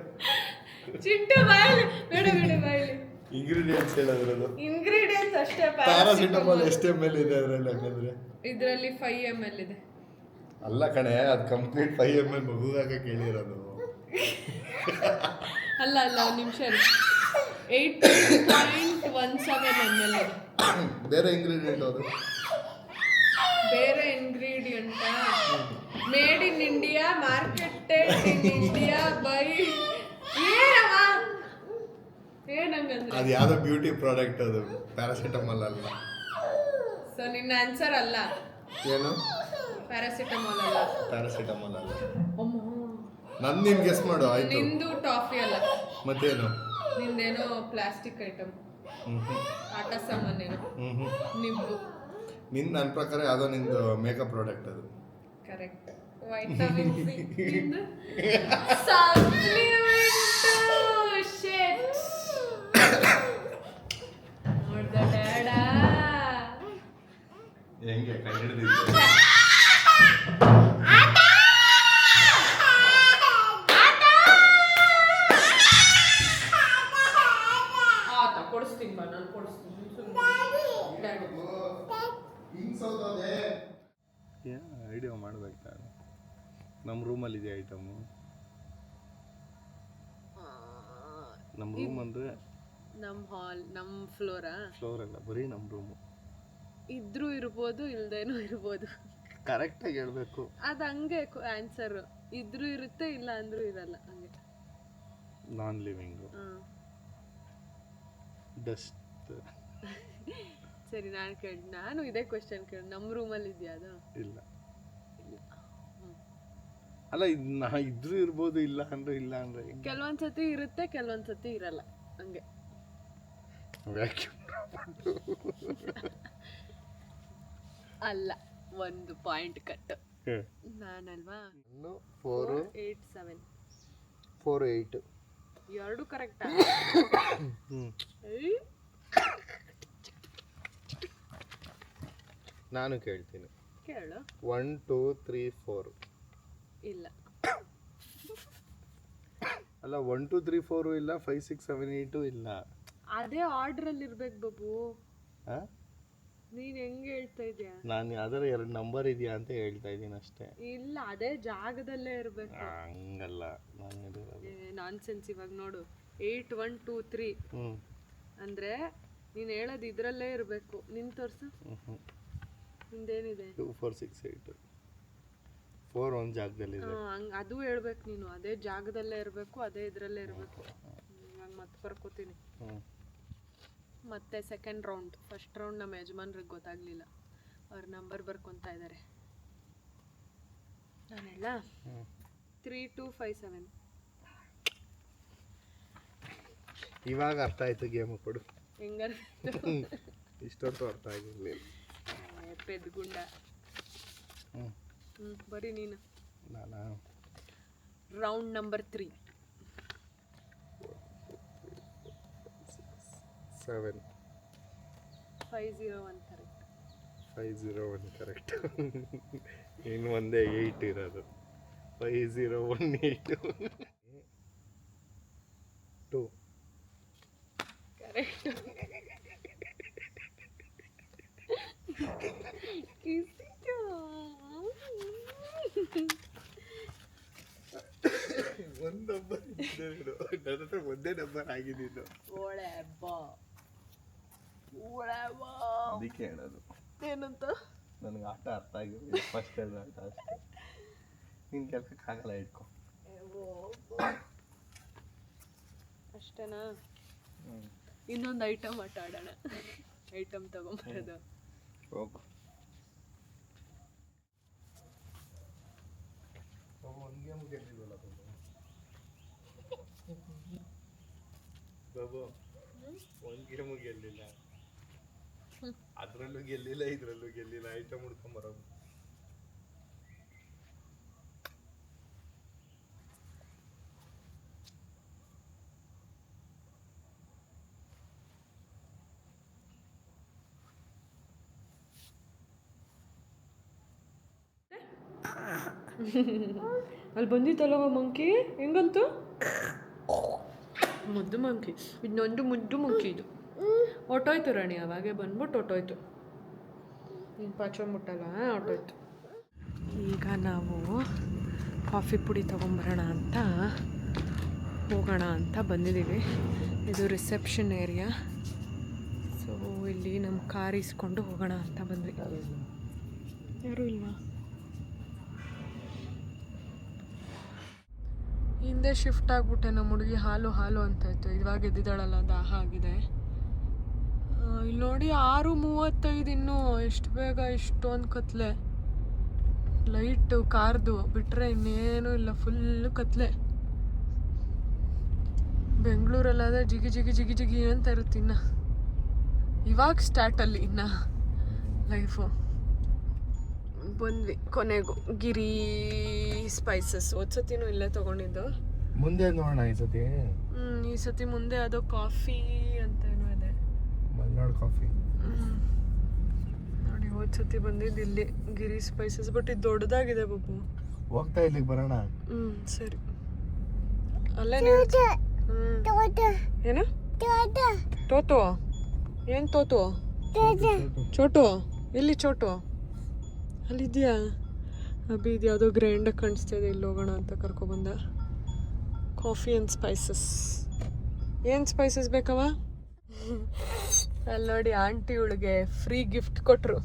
ಚಿಂಟು ಬಾಯಲ್ಲಿ ಬೇಡ ಬಾಯಲ್ಲಿ ಇಂಗ್ರೀಡಿಯೆಂಟ್ಸ್ ಹೇಳೋದ್ರದ್ದು. ಇಂಗ್ರೀಡಿಯೆಂಟ್ಸ್ ಅಷ್ಟೇ. ಪ್ಯಾರಾಸಿಟಮಾಲ್ ಎಷ್ಟು ml ಇದೆ ಅದರಲ್ಲಿ? ಹಾಗಾದ್ರೆ ಇದರಲ್ಲಿ 5 ml ಇದೆ. ಅಲ್ಲ ಕಣೆ, ಅದು ಕಂಪ್ಲೀಟ್ 5 ml ಮಗುವಾಗ ಕೇಳಿರೋದು. ಅಲ್ಲ ಒಂದು ನಿಮಿಷ, 8.17 ml ಇದೆ. ಬೇರೆ ಇಂಗ್ರೀಡಿಯೆಂಟ್ ಅದು? ಬೇರೆ ingredient made in India, marketed in India by ಏನಂಗಂದ್ರೆ ಅದು ಯಾವುದೋ ಬ್ಯೂಟಿ ಪ್ರಾಡಕ್ಟ್, ಅದು ಪ್ಯಾರಾಸಿಟಮಾಲ್ ಅಲ್ಲ. ಸೊ ನಿನ್ನ ಆನ್ಸರ್ ಅಲ್ಲ, ಏನು ಪ್ಯಾರಾಸಿಟಮಾಲ್ ಅಲ್ಲ. ಪ್ಯಾರಾಸಿಟಮಾಲ್ ಅಲ್ಲ. ನಂದು ನೀನು ಗೆಸ್ ಮಾಡು ಆಯ್ತು. ನಿಂದು ಟಾಫಿ ಅಲ್ಲ, ಮತ್ತೇನು? ನಿಂದೇನೋ ಪ್ಲಾಸ್ಟಿಕ್ ಐಟಮ್, ಆಟ ಸಾಮಾನೇನೋ, ನಿಂಬು. ನನ್ನ ಪ್ರಕಾರ ಯಾವುದೋ ನಿಂದು ಮೇಕಪ್ ಪ್ರಾಡಕ್ಟ್ ಅದು. ಕರೆಕ್ಟ್. Vitamin C. ನಿಂದು ಸಪ್ಲಿಮೆಂಟ್. ಶಿಟ್. ನೋಡ್ದ ಡ್ಯಾಡ ಹೆಂಗೆ ಕಂಡಿಡಿದಿದ್ದು? ಕೊಡಿಸ್ತೀನಿ ಬಾ, ನಾನು ಕೊಡಿಸ್ತೀನಿ. ಐಡಿಯಾ ಮಾಡ್ಬೇಕು. ನಮ್ಮ ರೂಮಲ್ಲಿ ಇದೆ ಐಟಮು. ನಮ್ಮ ರೂಮ್ ಅಂದರೆ ನಮ್ಮ ಹಾಲ್, ನಮ್ಮ ಫ್ಲೋರಾ? ಫ್ಲೋರ್ ಅಲ್ಲ, ಬರೀ ನಮ್ಮ ರೂಮು. ಇದ್ರೂ ಇರ್ಬೋದು, ಇಲ್ದೇನೂ ಇರ್ಬೋದು. ಕರೆಕ್ಟಾಗಿ ಹೇಳ್ಬೇಕು. ಅದು ಹಂಗೆ ಆನ್ಸರು. ಇದ್ರೂ ಇರುತ್ತೆ, ಇಲ್ಲ ಅಂದ್ರೂ ಇರಲ್ಲ, ಹಂಗೆ. ನಾನ್ ಲಿವಿಂಗು. ಡಸ್ಟ್. ಸರಿ, ನಾನು ಇದೇ ಕ್ವೆಶ್ಚನ್ ಕೇಳಿ, ನಮ್ಮ ರೂಮಲ್ಲಿ ಇದೆಯಾ ಅದು? ಇಲ್ಲ. ಅಲ್ಲ, ಇದ್ರೂ ಇರ್ಬೋದು, ಇಲ್ಲ ಅಂದ್ರೆ ಇಲ್ಲ ಅಂದ್ರೆ. ಕೆಲವೊಂದ್ಸತಿ ಇರುತ್ತೆ, ಕೆಲವೊಂದ್ಸತಿ ಇರಲ್ಲ, ಹಂಗೆ. ಅಲ್ಲ, ಒಂದು ಪಾಯಿಂಟ್ ಕಟ್. ನಾನಲ್ವಾ? 4 8 7 4 8 ಎರಡು ಕರೆಕ್ಟಾ? ನಾನು ಕೇಳ್ತೀನಿ. ಕೇಳು. 1 2 3 4 ಇಲ್ಲ. ಅಲ್ಲ, 1 2 3 4 ಇಲ್ಲ, 5 6 7 8 ಇಲ್ಲ. ಅದೇ ಆರ್ಡರ್ ಅಲ್ಲಿ ಇರ್ಬೇಕು ಬಾಬು. ನೀನ್ ಹೆಂಗ್ ಹೇಳ್ತಾ ಇದೀಯ? ನಾನು ಯಾವ್ದಾರ 2 ನಂಬರ್ ಇದೆಯಾ ಅಂತ ಹೇಳ್ತಾ ಇದ್ದೀನಿ ಅಷ್ಟೇ. ಇಲ್ಲ, ಅದೇ ಜಾಗದಲ್ಲೇ ಇರ್ಬೇಕು. ಹಂಗಲ್ಲ, ನಾನ್ ಸೆನ್ಸ್. ಇವಾಗ ನೋಡು, 8 1 2 3 ಅಂದ್ರೆ ನೀನ್ ಹೇಳೋದು ಇದ್ರಲ್ಲೇ ಇರ್ಬೇಕು. ನಿನ್ ತೋರ್ಸು, ನಿಂದೇನಿದೆ? 2 4 6 8 4 ಒಂದ್ ಜಾಗದಲ್ಲಿ ಇದೆ. ಅದು ಹೇಳ್ಬೇಕು ನೀನು, ಅದೇ ಜಾಗದಲ್ಲೇ ಇರ್ಬೇಕು, ಅದೇ ಇದ್ರಲ್ಲೇ ಇರ್ಬೇಕು. ನಾನು ಮತ್ತೆ ಬರ್ಕೋತೀನಿ. ಮತ್ತೆ ಸೆಕೆಂಡ್ ರೌಂಡ್. ಫಸ್ಟ್ ರೌಂಡ್ ನಮ್ಮ ಯಜಮಾನ್ರಿಗೆ ಗೊತ್ತಾಗ್ಲಿಲ್ಲ, ಅವ್ರ ನಂಬರ್ ಬರ್ಕೊತಾ ಇದ್ದಾರೆ. ನಾನು ಹೇಳ 3 2 5 7. ಇವಾಗ ಅರ್ಥ ಆಯ್ತು ಗೇಮ್ ಕೊಡು. ಹೆಂಗಾರ ಇಷ್ಟೊತ್ತು ಅರ್ಥ ಆಗಿರ್ಲಿಲ್ಲ. ಪೆದ್ಗುಂಡ. ಬರೀ ನೀನು. ನಾನಾ? Round number 3. 7 501 ಕರೆಕ್ಟ್. 501 ಕರೆಕ್ಟ್. ಇನ್ನು ಒಂದೇ 8 ಇರೋದು. 5018 2 ಕರೆಕ್ಟ್. ಒಂದು ನಂಬರ್ ನನ್ನ ಹತ್ರ ಒಂದೇ ನಂಬರ್ ಆಗಿದ್ದು. ಅದಕ್ಕೆ ಹೇಳೋದು ಏನಂತ. ನನಗೆ ಆಟ ಅರ್ಥ ಆಗಿರಲಿಲ್ಲ, ಫಸ್ಟ್ ಹೇಳಿದ ಆಟ ಅಷ್ಟೇ. ನಿನ್ನ ಕೆಲಸಕ್ಕಾಗಲ್ಲ, ಇಟ್ಕೊ ಅಷ್ಟೇನಾ? ಇನ್ನೊಂದು ಐಟಮ್ ಆಟ ಆಡೋಣ. ಐಟಮ್ ತಗೊಂಬರೋದು. ಹೋಗು ಒಂದು ಗೇಮ್ ಗೆದ್ದಿಲ್ವಲ್ಲ ಬಾಬು ಒಂದು ಗೇಮು ಗೆಲ್ಲಿಲ್ಲ ಅದ್ರಲ್ಲೂ ಗೆಲ್ಲಿಲ್ಲ ಇದ್ರಲ್ಲೂ ಗೆಲ್ಲಿಲ್ಲ ಐಟಮ್ ಹುಡ್ಕೊಂಬರೋದು ಅಲ್ಲಿ ಬಂದಿತ್ತಲ್ಲವ ಮಂಕಿ ಹೆಂಗಂತು ಮುದ್ದು ಮಂಕಿ ಇನ್ನೊಂದು ಮುದ್ದು ಮಂಕಿ ಇದು ಹೊಟ್ಟೋಯ್ತು ರಾಣಿ ಅವಾಗೆ ಬಂದ್ಬಿಟ್ಟು ಹೊಟ್ಟೋಯ್ತು ನೀನು ಪಾಚೋಗ್ಬಿಟ್ಟಲ್ಲ ಹೊಟ್ಟೋಯ್ತು. ಈಗ ನಾವು ಕಾಫಿ ಪುಡಿ ತೊಗೊಂಬರೋಣ ಅಂತ ಹೋಗೋಣ ಅಂತ ಬಂದಿದ್ದೀವಿ. ಇದು ರಿಸೆಪ್ಷನ್ ಏರಿಯಾ. ಸೊ ಇಲ್ಲಿ ನಮ್ಮ ಕಾರ್ ಇಸ್ಕೊಂಡು ಹೋಗೋಣ ಅಂತ ಬಂದ್ವಿ. ಯಾರೂ ಇಲ್ವಾ? ಹಿಂದೆ ಶಿಫ್ಟ್ ಆಗಿಬಿಟ್ಟೆ. ನಮ್ಮ ಹುಡುಗಿ ಹಾಲು ಹಾಲು ಅಂತ ಇತ್ತು, ಇವಾಗ ಎದ್ದಿದ್ದಾಳಲ್ಲ ದಾಹ ಆಗಿದೆ. ಇಲ್ಲಿ ನೋಡಿ 6:35 ಇನ್ನೂ ಎಷ್ಟು ಬೇಗ ಇಷ್ಟೊಂದು ಕತ್ಲೆ. ಲೈಟು ಕಾರ್ದು ಬಿಟ್ಟರೆ ಇನ್ನೇನೂ ಇಲ್ಲ, ಫುಲ್ಲು ಕತ್ಲೆ. ಬೆಂಗಳೂರಲ್ಲಾದರೆ ಜಿಗಿ ಜಿಗಿ ಜಿಗಿ ಜಿಗಿ ಅಂತ ಇರುತ್ತೆ. ಇನ್ನು ಇವಾಗ ಸ್ಟಾರ್ಟಲ್ಲಿ ಇನ್ನು ಲೈಫು. ಬಂದ್ವಿ ಕೊನೆಗೂ ಗಿರಿ ಸ್ಪೈಸಸ್. ಸತಿನೂ ಇಲ್ಲೇ ತೊಗೊಂಡಿದ್ದು. ಮುಂದೆ ನೋಡೋಣ ಈ ಸತಿ. ಈ ಸತಿ ಮುಂದೆ ಅದು ಕಾಫಿ ಅಂತ ಏನೋ ಇದೆ, ಮಲ್ನಾಡ್ ಕಾಫಿ. ನೋಡಿ ಸತಿ ಬಂದಿದ್ದು ಇಲ್ಲಿ ಗಿರಿ ಸ್ಪೈಸಸ್. ಬಟ್ ಇದು ದೊಡ್ಡದಾಗಿದೆ ಬಾಬು. ಹೋಗ್ತಾ ಇಲ್ಲಿಗೆ ಬರೋಣ. ಸರಿ. ಅಲ್ಲೇ ಏನು ತೋತು? ಏನು ತೋತು? ಚೋಟು ಎಲ್ಲಿ? ಚೋಟು ಅಲ್ಲಿದ್ಯಾ? ಅಭಿ ಇದು ಯಾವುದೋ ಗ್ರೈಂಡಾಗಿ ಕಾಣಿಸ್ತಾ ಇದೆ. ಇಲ್ಲಿ ಹೋಗೋಣ ಅಂತ ಕರ್ಕೊಬಂದ. Coffee and spices. ಏನು ಸ್ಪೈಸಸ್ ಬೇಕವ? ಅಲ್ಲಿ ನೋಡಿ ಆಂಟಿ ಇವಳಿಗೆ ಫ್ರೀ ಗಿಫ್ಟ್ ಕೊಟ್ಟರು,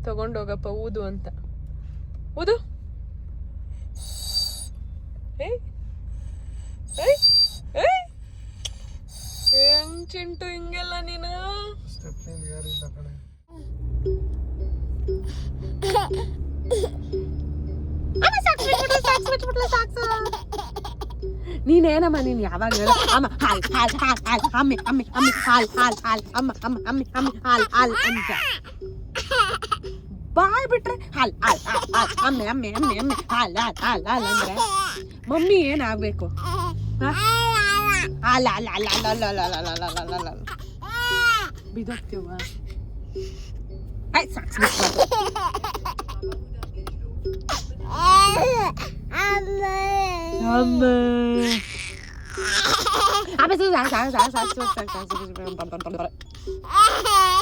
ತೊಗೊಂಡೋಗಪ್ಪ ಊದು ಅಂತ. ಊದು. ಏಯ್ ಏಯ್ ಏಯ್ ಹೆಂಗ್ ಚಿಂಟು ಹಿಂಗೆಲ್ಲ ನೀನು? ನೀನೇನಮ್ಮ ನೀನು ಯಾವಾಗ ಹೇಳ ಅಮ್ಮ ಹಾಲ್ ಹಾಲ್ ಹಾಲ್ ಹಾಲ್ ಅಮ್ಮಿ ಅಮ್ಮಿ ಅಮ್ಮಿ ಹಾಲ್ ಹಾಲ್ ಹಾಲ್ ಅಮ್ಮ ಅಮ್ಮ ಅಮ್ಮಿ ಅಮ್ಮಿ ಹಾಲ್ ಹಾಲ್ ಅಂತ ಬಾಯ್ ಬಿಟ್ರೆ ಹಾಲ್ ಹಾಲ್ ಹಾಲ್ ಹಾಲ್ ಅಮ್ಮಿ ಅಮ್ಮಿ ಅಮ್ಮಿ ಅಮ್ಮಿ ಹಾಲ್ ಹಾಲ್ ಹಾಲ್ ಹಾಲ್ ಅಂದ್ರೆ ಮಮ್ಮಿ ಏನಾಗಬೇಕು? ಹಾಲ್ ಹಾಲ್ ಹಾಲ್ ಹಾಲ್ ಹಾಲ್ ಹಾಲ್ ಹಾಲ್ ಹಾಲ್ ಹಾಲ್ ಬಿದ್ದೋಗ್ತೀವ? ಆಯ್ತು ಸಾಕು.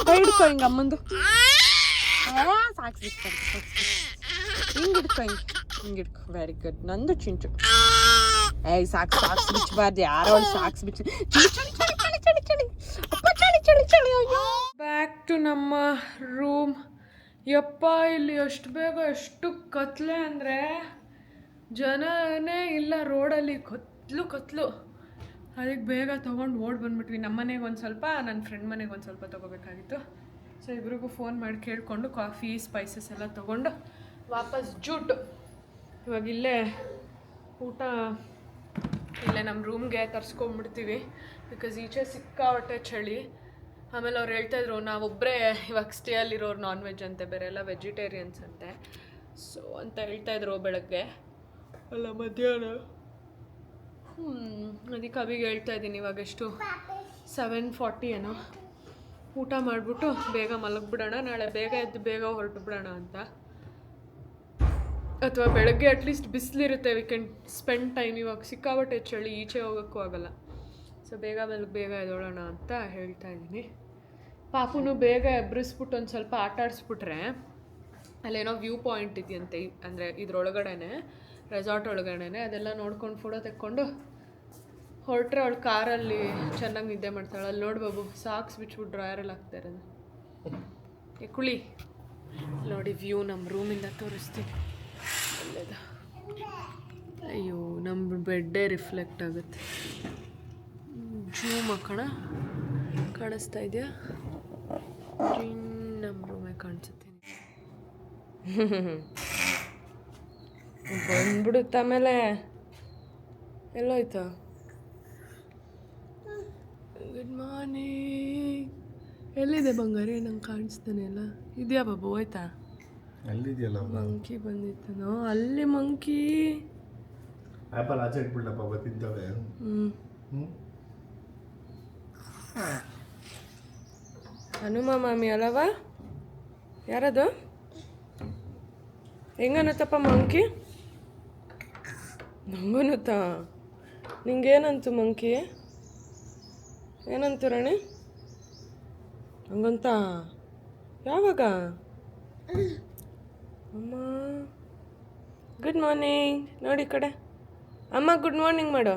ಹಿಡ್ಕೊ ಹಿಂಗ ಅಮ್ಮಂದು. ಸಾಕು ಹಿಂಗೆ ಹಿಡ್ಕೊ, ಹಿಂಗೆ ಹಿಡ್ಕೊ. Very good. ನಂದು ಚಿಂಚು. ಏಯ್ ಸಾಕು ಸಾಕ್ಸ್ ಬಿಚ್ಚಬಾರ್ದು. ಯಾರೋ ಒಂದು ಸಾಕ್ಸ್ ಬಿಚ್ಚ. ಬ್ಯಾಕ್ ಟು ನಮ್ಮ ರೂಮ್. ಯಪ್ಪ ಇಲ್ಲಿ ಎಷ್ಟು ಬೇಗ ಎಷ್ಟು ಕತ್ಲೆ ಅಂದರೆ ಜನನೇ ಇಲ್ಲ ರೋಡಲ್ಲಿ. ಕತ್ಲು. ಅದಕ್ಕೆ ಬೇಗ ತೊಗೊಂಡು ಓಡಿ ಬಂದ್ಬಿಟ್ವಿ. ನಮ್ಮ ಮನೆಗೆ ಒಂದು ಸ್ವಲ್ಪ, ನನ್ನ ಫ್ರೆಂಡ್ ಮನೆಗೆ ಒಂದು ಸ್ವಲ್ಪ ತೊಗೋಬೇಕಾಗಿತ್ತು. ಸೊ ಇಬ್ರಿಗೂ ಫೋನ್ ಮಾಡಿ ಕೇಳಿಕೊಂಡು ಕಾಫಿ ಸ್ಪೈಸಸ್ ಎಲ್ಲ ತೊಗೊಂಡು ವಾಪಸ್ ಜೂಟು. ಇವಾಗ ಇಲ್ಲೇ ಊಟ ಇಲ್ಲೇ ನಮ್ಮ ರೂಮ್ಗೆ ತರಿಸ್ಕೊಂಡ್ಬಿಡ್ತೀವಿ. ಬಿಕಾಸ್ ಈಚೆ ಸಿಕ್ಕಾಪಟ್ಟೆ ಚಳಿ. ಆಮೇಲೆ ಅವ್ರು ಹೇಳ್ತಾಯಿದ್ರು ನಾವೊಬ್ಬರೇ ಇವಾಗ ಸ್ಟೇಯಲ್ಲಿರೋರು ನಾನ್ ವೆಜ್ ಅಂತೆ, ಬೇರೆ ಎಲ್ಲ ವೆಜಿಟೇರಿಯನ್ಸ್ ಅಂತೆ. ಸೊ ಅಂತ ಹೇಳ್ತಾಯಿದ್ರು ಬೆಳಗ್ಗೆ ಅಲ್ಲ ಮಧ್ಯಾಹ್ನ. ಅದಕ್ಕೆ ಅವಿಗೆ ಹೇಳ್ತಾಯಿದ್ದೀನಿ ಇವಾಗ ಎಷ್ಟು 7:40 ಏನೋ. ಊಟ ಮಾಡಿಬಿಟ್ಟು ಬೇಗ ಮಲಗಿಬಿಡೋಣ, ನಾಳೆ ಬೇಗ ಎದ್ದು ಬೇಗ ಹೊರಟು ಬಿಡೋಣ ಅಂತ. ಅಥವಾ ಬೆಳಗ್ಗೆ ಅಟ್ಲೀಸ್ಟ್ ಬಿಸಿಲಿರುತ್ತೆ, ವಿ ಕ್ಯಾನ್ ಸ್ಪೆಂಡ್ ಟೈಮ್. ಇವಾಗ ಸಿಕ್ಕಾಪಟ್ಟೆ ಚಳಿ, ಈಚೆ ಹೋಗೋಕ್ಕೂ ಆಗೋಲ್ಲ. ಸೊ ಬೇಗ ಬೇಗ ಎದ್ದೋಳೋಣ ಅಂತ ಹೇಳ್ತಾ ಇದ್ದೀನಿ. ಪಾಪುನು ಬೇಗ ಎಬ್ಬರಿಸ್ಬಿಟ್ಟು ಒಂದು ಸ್ವಲ್ಪ ಆಟ ಆಡಿಸ್ಬಿಟ್ರೆ ಅಲ್ಲೇನೋ ವ್ಯೂ ಪಾಯಿಂಟ್ ಇದೆಯಂತೆ, ಅಂದರೆ ಇದ್ರೊಳಗಡೆ ರೆಸಾರ್ಟ್ ಒಳಗಡೆ. ಅದೆಲ್ಲ ನೋಡ್ಕೊಂಡು ಫೋಟೋ ತೆಕ್ಕೊಂಡು ಹೊರಟ್ರೆ ಅವಳು ಕಾರಲ್ಲಿ ಚೆನ್ನಾಗಿ ನಿದ್ದೆ ಮಾಡ್ತಾಳೆ. ಅಲ್ಲಿ ನೋಡಿ ಬಾಬು ಸಾಕ್ಸ್ ಬಿಚ್ಬಿಟ್ಟು ಡ್ರಾಯರಲ್ಲಿ ಹಾಕ್ತಾ ಇರೋದು. ಕುಳಿ ನೋಡಿ ವ್ಯೂ ನಮ್ಮ ರೂಮಿಂದ ತೋರಿಸ್ತೀನಿ. ಒಳ್ಳೇದು. ಅಯ್ಯೋ ನಮ್ಮ ಬೆಡ್ಡೇ ರಿಫ್ಲೆಕ್ಟ್ ಆಗುತ್ತೆ. ಜೂಮ್ ಹಾಕೋಣ, ಕಾಣಿಸ್ತಾ ಇದೆಯಾ? ನಮ್ಮ ರೂಮೇ ಕಾಣಿಸುತ್ತೆ. ಬಂದ್ಬಿಡುತ್ತೆ ಆಮೇಲೆ. ಎಲ್ಲೋಯ್ತು? Good morning. ಎಲ್ಲಿದೆ ಬಂಗಾರಿ? ನಂಗೆ ಕಾಣಿಸ್ತಾನೆ ಇಲ್ಲ. ಇದೆಯಾ ಬಾಬು? ಹೋಯ್ತಾ? ಅಲ್ಲಿದೆಯಲ್ಲ ಮಂಕಿ ಬಂದಿತ್ತು. ಅಲ್ಲಿ ಮಂಕಿ. ಆ್ಯಪಲ್ ಆಚೆ ಇಟ್ಬಿಡಪ್ಪ ತಿಂತವೆ. ಹನುಮ ಮಾಮಿ ಅಲ್ಲವಾ? ಯಾರದು? ಹೆಂಗನ್ನತ್ತಪ್ಪ ಮಂಕಿ? ನಂಗನ್ನತ್ತ. ನಿಂಗೇನಂತು ಮಂಕಿ? ಏನಂತು ರಾಣಿ? ಹಂಗಂತ? ಯಾವಾಗ? ಅಮ್ಮ ಗುಡ್ ಮಾರ್ನಿಂಗ್. ನೋಡಿ ಈ ಕಡೆ. ಅಮ್ಮ ಗುಡ್ ಮಾರ್ನಿಂಗ್ ಮಾಡು.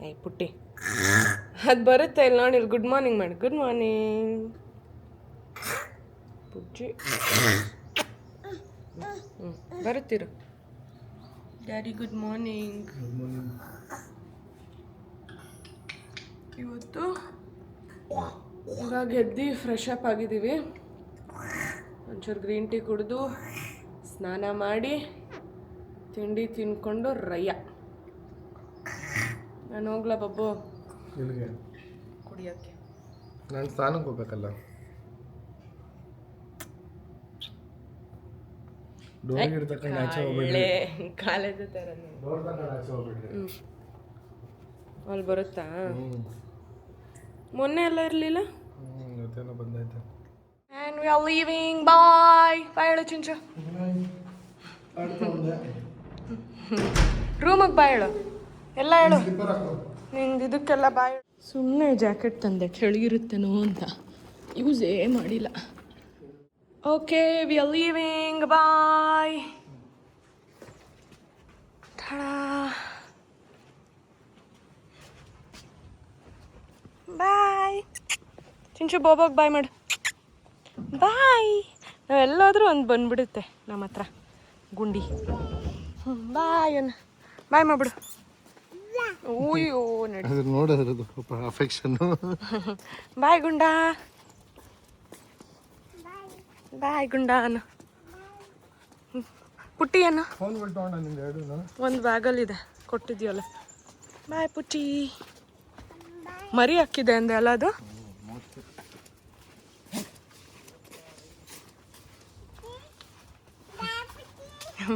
ಏಯ್ ಪುಟ್ಟಿ, ಅದು ಬರುತ್ತೆ ಇಲ್ಲಿ ನೋಡಿ. ಇಲ್ಲಿ ಗುಡ್ ಮಾರ್ನಿಂಗ್ ಮಾಡಿ. ಗುಡ್ ಮಾರ್ನಿಂಗ್ ಪುಜ್ಜಿ. ಬರುತ್ತೀರು. Daddy good morning. ಇವತ್ತು ಇವಾಗ ಎದ್ದು ಫ್ರೆಶ್ ಅಪ್ ಆಗಿದ್ದೀವಿ. ಒಂಚೂರು ಗ್ರೀನ್ ಟೀ ಕುಡಿದು ಸ್ನಾನ ಮಾಡಿ ತಿಂಡಿ ತಿನ್ಕೊಂಡು ರಯ್ಯ. ನಾನು ಹೋಗ್ಲಾ ಬಬ್ಬು ಇಲ್ಲಿಗೆ ಕುಡಿಯೋಕ್ಕೆ? ನಾನು ಸ್ನಾನಕ್ಕೆ ಹೋಗ್ಬೇಕಲ್ಲ. ಡೋರ್ ಇರ್ತಕ್ಕಂಥ ಆಚೆ ಹೋಗ್ಬಿಡ್ರಿ. ಕಾಲೇಜ್ ಥರ ಡೋರ್ ತಗೊಂಡು ಆಚೆ ಹೋಗ್ಬಿಡ್ರಿ. ಅಲ್ಲಿ ಬರುತ್ತಾ? ಮೊನ್ನೆ ಎಲ್ಲ ಇರಲಿಲ್ಲ. ಇವತ್ತೇನೋ ಬಂದೈತೆ. And we are leaving. Bye bye ಹೇಳು ಚಿಂಚು. ರೂಮಿಗೆ ಬಾಯ್ ಹೇಳು. ಎಲ್ಲ ಹೇಳು. ನಿಂದು ಇದಕ್ಕೆಲ್ಲ ಬಾಯ್. ಸುಮ್ಮನೆ ಜಾಕೆಟ್ ತಂದೆ, ಚಳಿಗಿರುತ್ತೇನೋ ಅಂತ ಯೂಸೇ ಮಾಡಿಲ್ಲ. Okay we are leaving. Bye. Bye Chinchu. ಬಾಬಾಗೆ ಬಾಯ್ ಮಾಡು. ಬಾಯ್. ನಾವೆಲ್ಲಾದರೂ ಒಂದು ಬಂದ್ಬಿಡುತ್ತೆ ನಮ್ಮ ಹತ್ರ ಗುಂಡಿ. ಬಾಯ್ ಅನ್ನ ಬಾಯ್ ಮಾಡ್ಬಿಡು. ಓಯ್ಯೋ ನಡಿ. ಅದು ನೋಡೋದು ಅಫೆಕ್ಷನ್ನು. ಬಾಯ್ ಗುಂಡ. ಬಾಯ್ ಗುಂಡ ಅನ್ನು. ಪುಟ್ಟಿ ಅನ್ನು. ಫೋನ್ ಬಿಟ್ಟು ನಿಂದು ಎರಡು ಒಂದು ಬ್ಯಾಗಲ್ಲಿದೆ, ಕೊಟ್ಟಿದ್ಯಲ್ಲ. ಬಾಯ್ ಪುಟ್ಟಿ. ಮರಿ ಹಾಕಿದೆ ಅಂದೆ ಅಲ್ಲ ಅದು?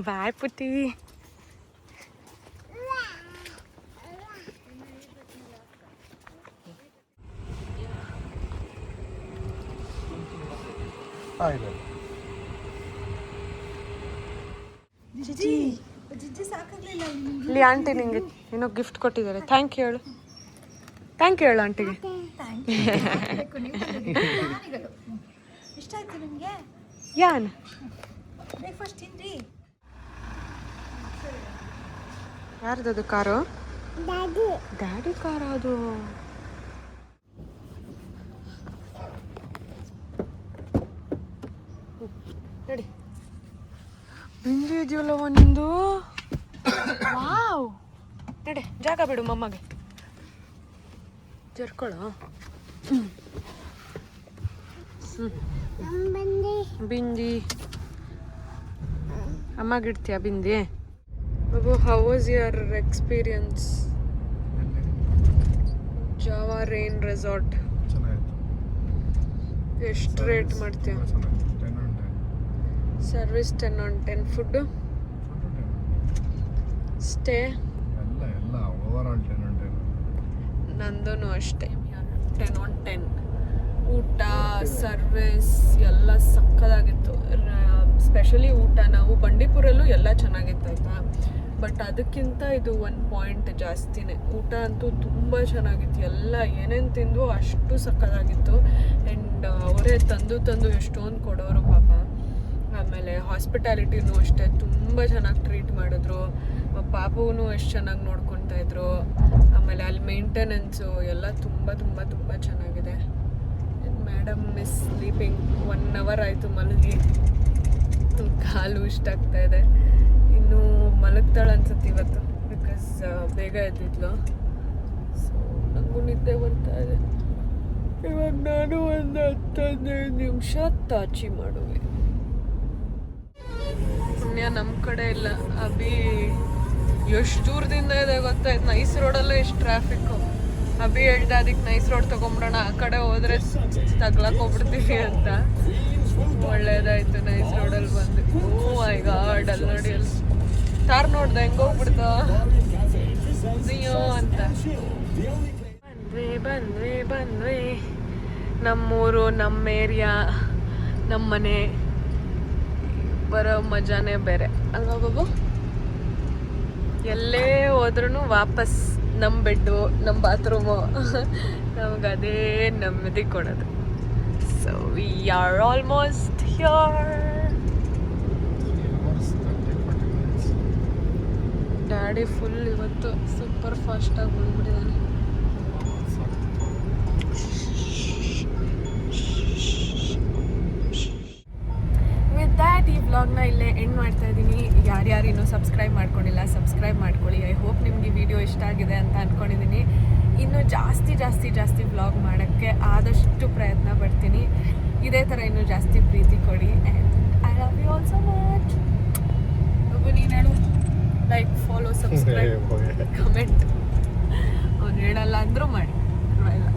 ಬಾಯ್ ಪುಟ್ಟಿ. ಆಯ್ತು. ಇಲ್ಲಿ ಆಂಟಿ ನಿಂಗೆ ಏನೋ ಗಿಫ್ಟ್ ಕೊಟ್ಟಿದ್ದಾರೆ. ಥ್ಯಾಂಕ್ ಯು ಹೇಳು. ಥ್ಯಾಂಕ್ ಯು ಹೇಳು ಆಂಟಿಗೆ. ಇಷ್ಟ ಆಯ್ತು ನಿಮಗೆ? ಯಾನ್ ಬ್ರೇಕ್ಫಾಸ್ಟ್ ತಿನ್ರಿ. ಯಾರ್ದದು ಕಾರು? ಡ್ಯಾಡಿ ಕಾರ್ ಅದು. ನಡಿ. ಬಿಂದು ಇದೆಯಲ್ಲವ ನಿಂದು. ವಾವ್. ನಡಿ ಜಾಗ ಬಿಡು ಮಮ್ಮಗೆ. ಜರ್ಕೊಳ್ಳೋ. ಬಿಂದಿ ಅಮ್ಮಗಿಡ್ತೀಯ ಬಿಂದಿ? ಬಾಬು, how was your experience? Java Rain resort ಚೆನ್ನಾಗಿತ್ತು. ಎಷ್ಟು ರೇಟ್ ಮಾಡ್ತೀಯ? Service 10 on 10. ಫುಡ್ಡು ಸ್ಟೇ ಎಲ್ಲ ಓವರ್ ಆಲ್ 10 on 10. ನಂದೂ ಅಷ್ಟೇ 10 on 10. ಊಟ ಸರ್ವಿಸ್ ಎಲ್ಲ ಸಕ್ಕದಾಗಿತ್ತು. ಸ್ಪೆಷಲಿ ಊಟ. ನಾವು ಬಂಡೀಪುರಲ್ಲೂ ಎಲ್ಲ ಚೆನ್ನಾಗಿತ್ತು ಆಯಿತಾ. ಬಟ್ ಅದಕ್ಕಿಂತ ಇದು 1 point ಜಾಸ್ತಿನೇ. ಊಟ ಅಂತೂ ತುಂಬ ಚೆನ್ನಾಗಿತ್ತು. ಎಲ್ಲ ಏನೇನು ತಿಂದು ಅಷ್ಟು ಸಕ್ಕದಾಗಿತ್ತು. ಆ್ಯಂಡ್ ಅವರೇ ತಂದು ಎಷ್ಟೊಂದು ಕೊಡೋರು ಪಾಪ. ಆಮೇಲೆ ಹಾಸ್ಪಿಟಾಲಿಟಿನೂ ಅಷ್ಟೇ ತುಂಬ ಚೆನ್ನಾಗಿ ಟ್ರೀಟ್ ಮಾಡಿದ್ರು. ಪಾಪವೂ ಎಷ್ಟು ಚೆನ್ನಾಗಿ ನೋಡ್ಕೊತಾ ಇದ್ರು. ಆಮೇಲೆ ಅಲ್ಲಿ ಮೇಂಟೆನೆನ್ಸು ಎಲ್ಲ ತುಂಬ ತುಂಬ ತುಂಬ ಚೆನ್ನಾಗಿದೆ. Madam miss sleeping. 1 hour ಆಯಿತು ಮಲಗಿ. ಕಾಲು ಇಷ್ಟ ಆಗ್ತಾ ಇದೆ. ಇನ್ನೂ ಮಲಗ್ತಾಳೆ ಅನ್ಸುತ್ತೆ ಇವತ್ತು, ಬಿಕಾಸ್ ಬೇಗ ಎದ್ದಿದ್ಲು. ಸೊ ನನಗೂ ನಿದ್ದೆ ಬರ್ತಾ ಇದೆ. ಇವಾಗ ನಾನು ಒಂದು 10-15 ನಿಮಿಷ ತಾಚಿ ಮಾಡುವೆ. ಪುಣ್ಯ ನಮ್ಮ ಕಡೆ ಇಲ್ಲ. ಅಭಿ ಎಷ್ಟು ದೂರದಿಂದ ಇದೆ ಗೊತ್ತಾಯ್ತು. ನೈಸ್ ರೋಡಲ್ಲೇ ಎಷ್ಟು ಟ್ರಾಫಿಕ್ಕು. ಅಭಿ ಹೇಳ್ದೆ ಅದಕ್ಕೆ ನೈಸ್ ರೋಡ್ ತೊಗೊಂಬಿಡೋಣ, ಆ ಕಡೆ ಹೋದ್ರೆ ತಗ್ಲಕ್ಕೆ ಹೋಗ್ಬಿಡ್ತೀವಿ ಅಂತ. ಒಳ್ಳೇದಾಯ್ತು ನೈಸ್ ರೋಡಲ್ಲಿ ಬಂದು. ಓ ಮೈ ಗಾಡ್, ಅಲ್ಲಿ ನೋಡಿ ಅಲ್ಲಿ ತಾರ್ ನೋಡ್ದೆ ಹೆಂಗೆ ಹೋಗ್ಬಿಡ್ತ ಅಯ್ಯೋ ಅಂತ. ಬಂದ್ವಿ ನಮ್ಮೂರು, ನಮ್ಮ ಏರಿಯಾ, ನಮ್ಮ ಮನೆ ಬರೋ ಮಜಾನೇ ಬೇರೆ ಅಲ್ವಾ ಬಾಬು? ಎಲ್ಲೇ ಹೋದ್ರೂ ವಾಪಸ್ ನಮ್ಮ ಬೆಡ್ಡು, ನಮ್ಮ ಬಾತ್ರೂಮು ನಮಗದೇ ನೆಮ್ಮದಿ ಕೊಡೋದು. So we are almost here. Daddy full ಇವತ್ತು ಸೂಪರ್ ಫಾಸ್ಟಾಗಿ ಬಂದ್ಬಿಟ್ಟಿದ್ದಾನೆ. ವಿತ್ ದ್ಯಾಟ್ ಈ ವ್ಲಾಗ್ನ ಇಲ್ಲೇ ಎಂಡ್ ಮಾಡ್ತಾ ಇದ್ದೀನಿ. ಯಾರ್ಯಾರು ಇನ್ನೂ ಸಬ್ಸ್ಕ್ರೈಬ್ ಮಾಡ್ಕೊಂಡಿಲ್ಲ ಸಬ್ಸ್ಕ್ರೈಬ್ ಮಾಡ್ಕೊಳ್ಳಿ. ಐ ಹೋಪ್ ನಿಮ್ಗೆ ಈ ವಿಡಿಯೋ ಇಷ್ಟ ಆಗಿದೆ ಅಂತ ಅಂದ್ಕೊಂಡಿದ್ದೀನಿ. ಇನ್ನೂ ಜಾಸ್ತಿ ವ್ಲಾಗ್ ಮಾಡೋಕ್ಕೆ ಆದಷ್ಟು ಪ್ರಯತ್ನ ಪಡ್ತೀನಿ. ಇದೇ ಥರ ಇನ್ನೂ ಜಾಸ್ತಿ ಪ್ರೀತಿ ಕೊಡಿ. And I love you all so much. ನೀನು ಹೇಳು, ಲೈಕ್, ಫಾಲೋ, ಸಬ್ಸ್ಕ್ರೈಬ್, ಕಮೆಂಟ್. ಅವ್ನು ಹೇಳಲ್ಲ ಅಂದರೂ ಮಾಡಿ, ಪರವಾಗಿಲ್ಲ.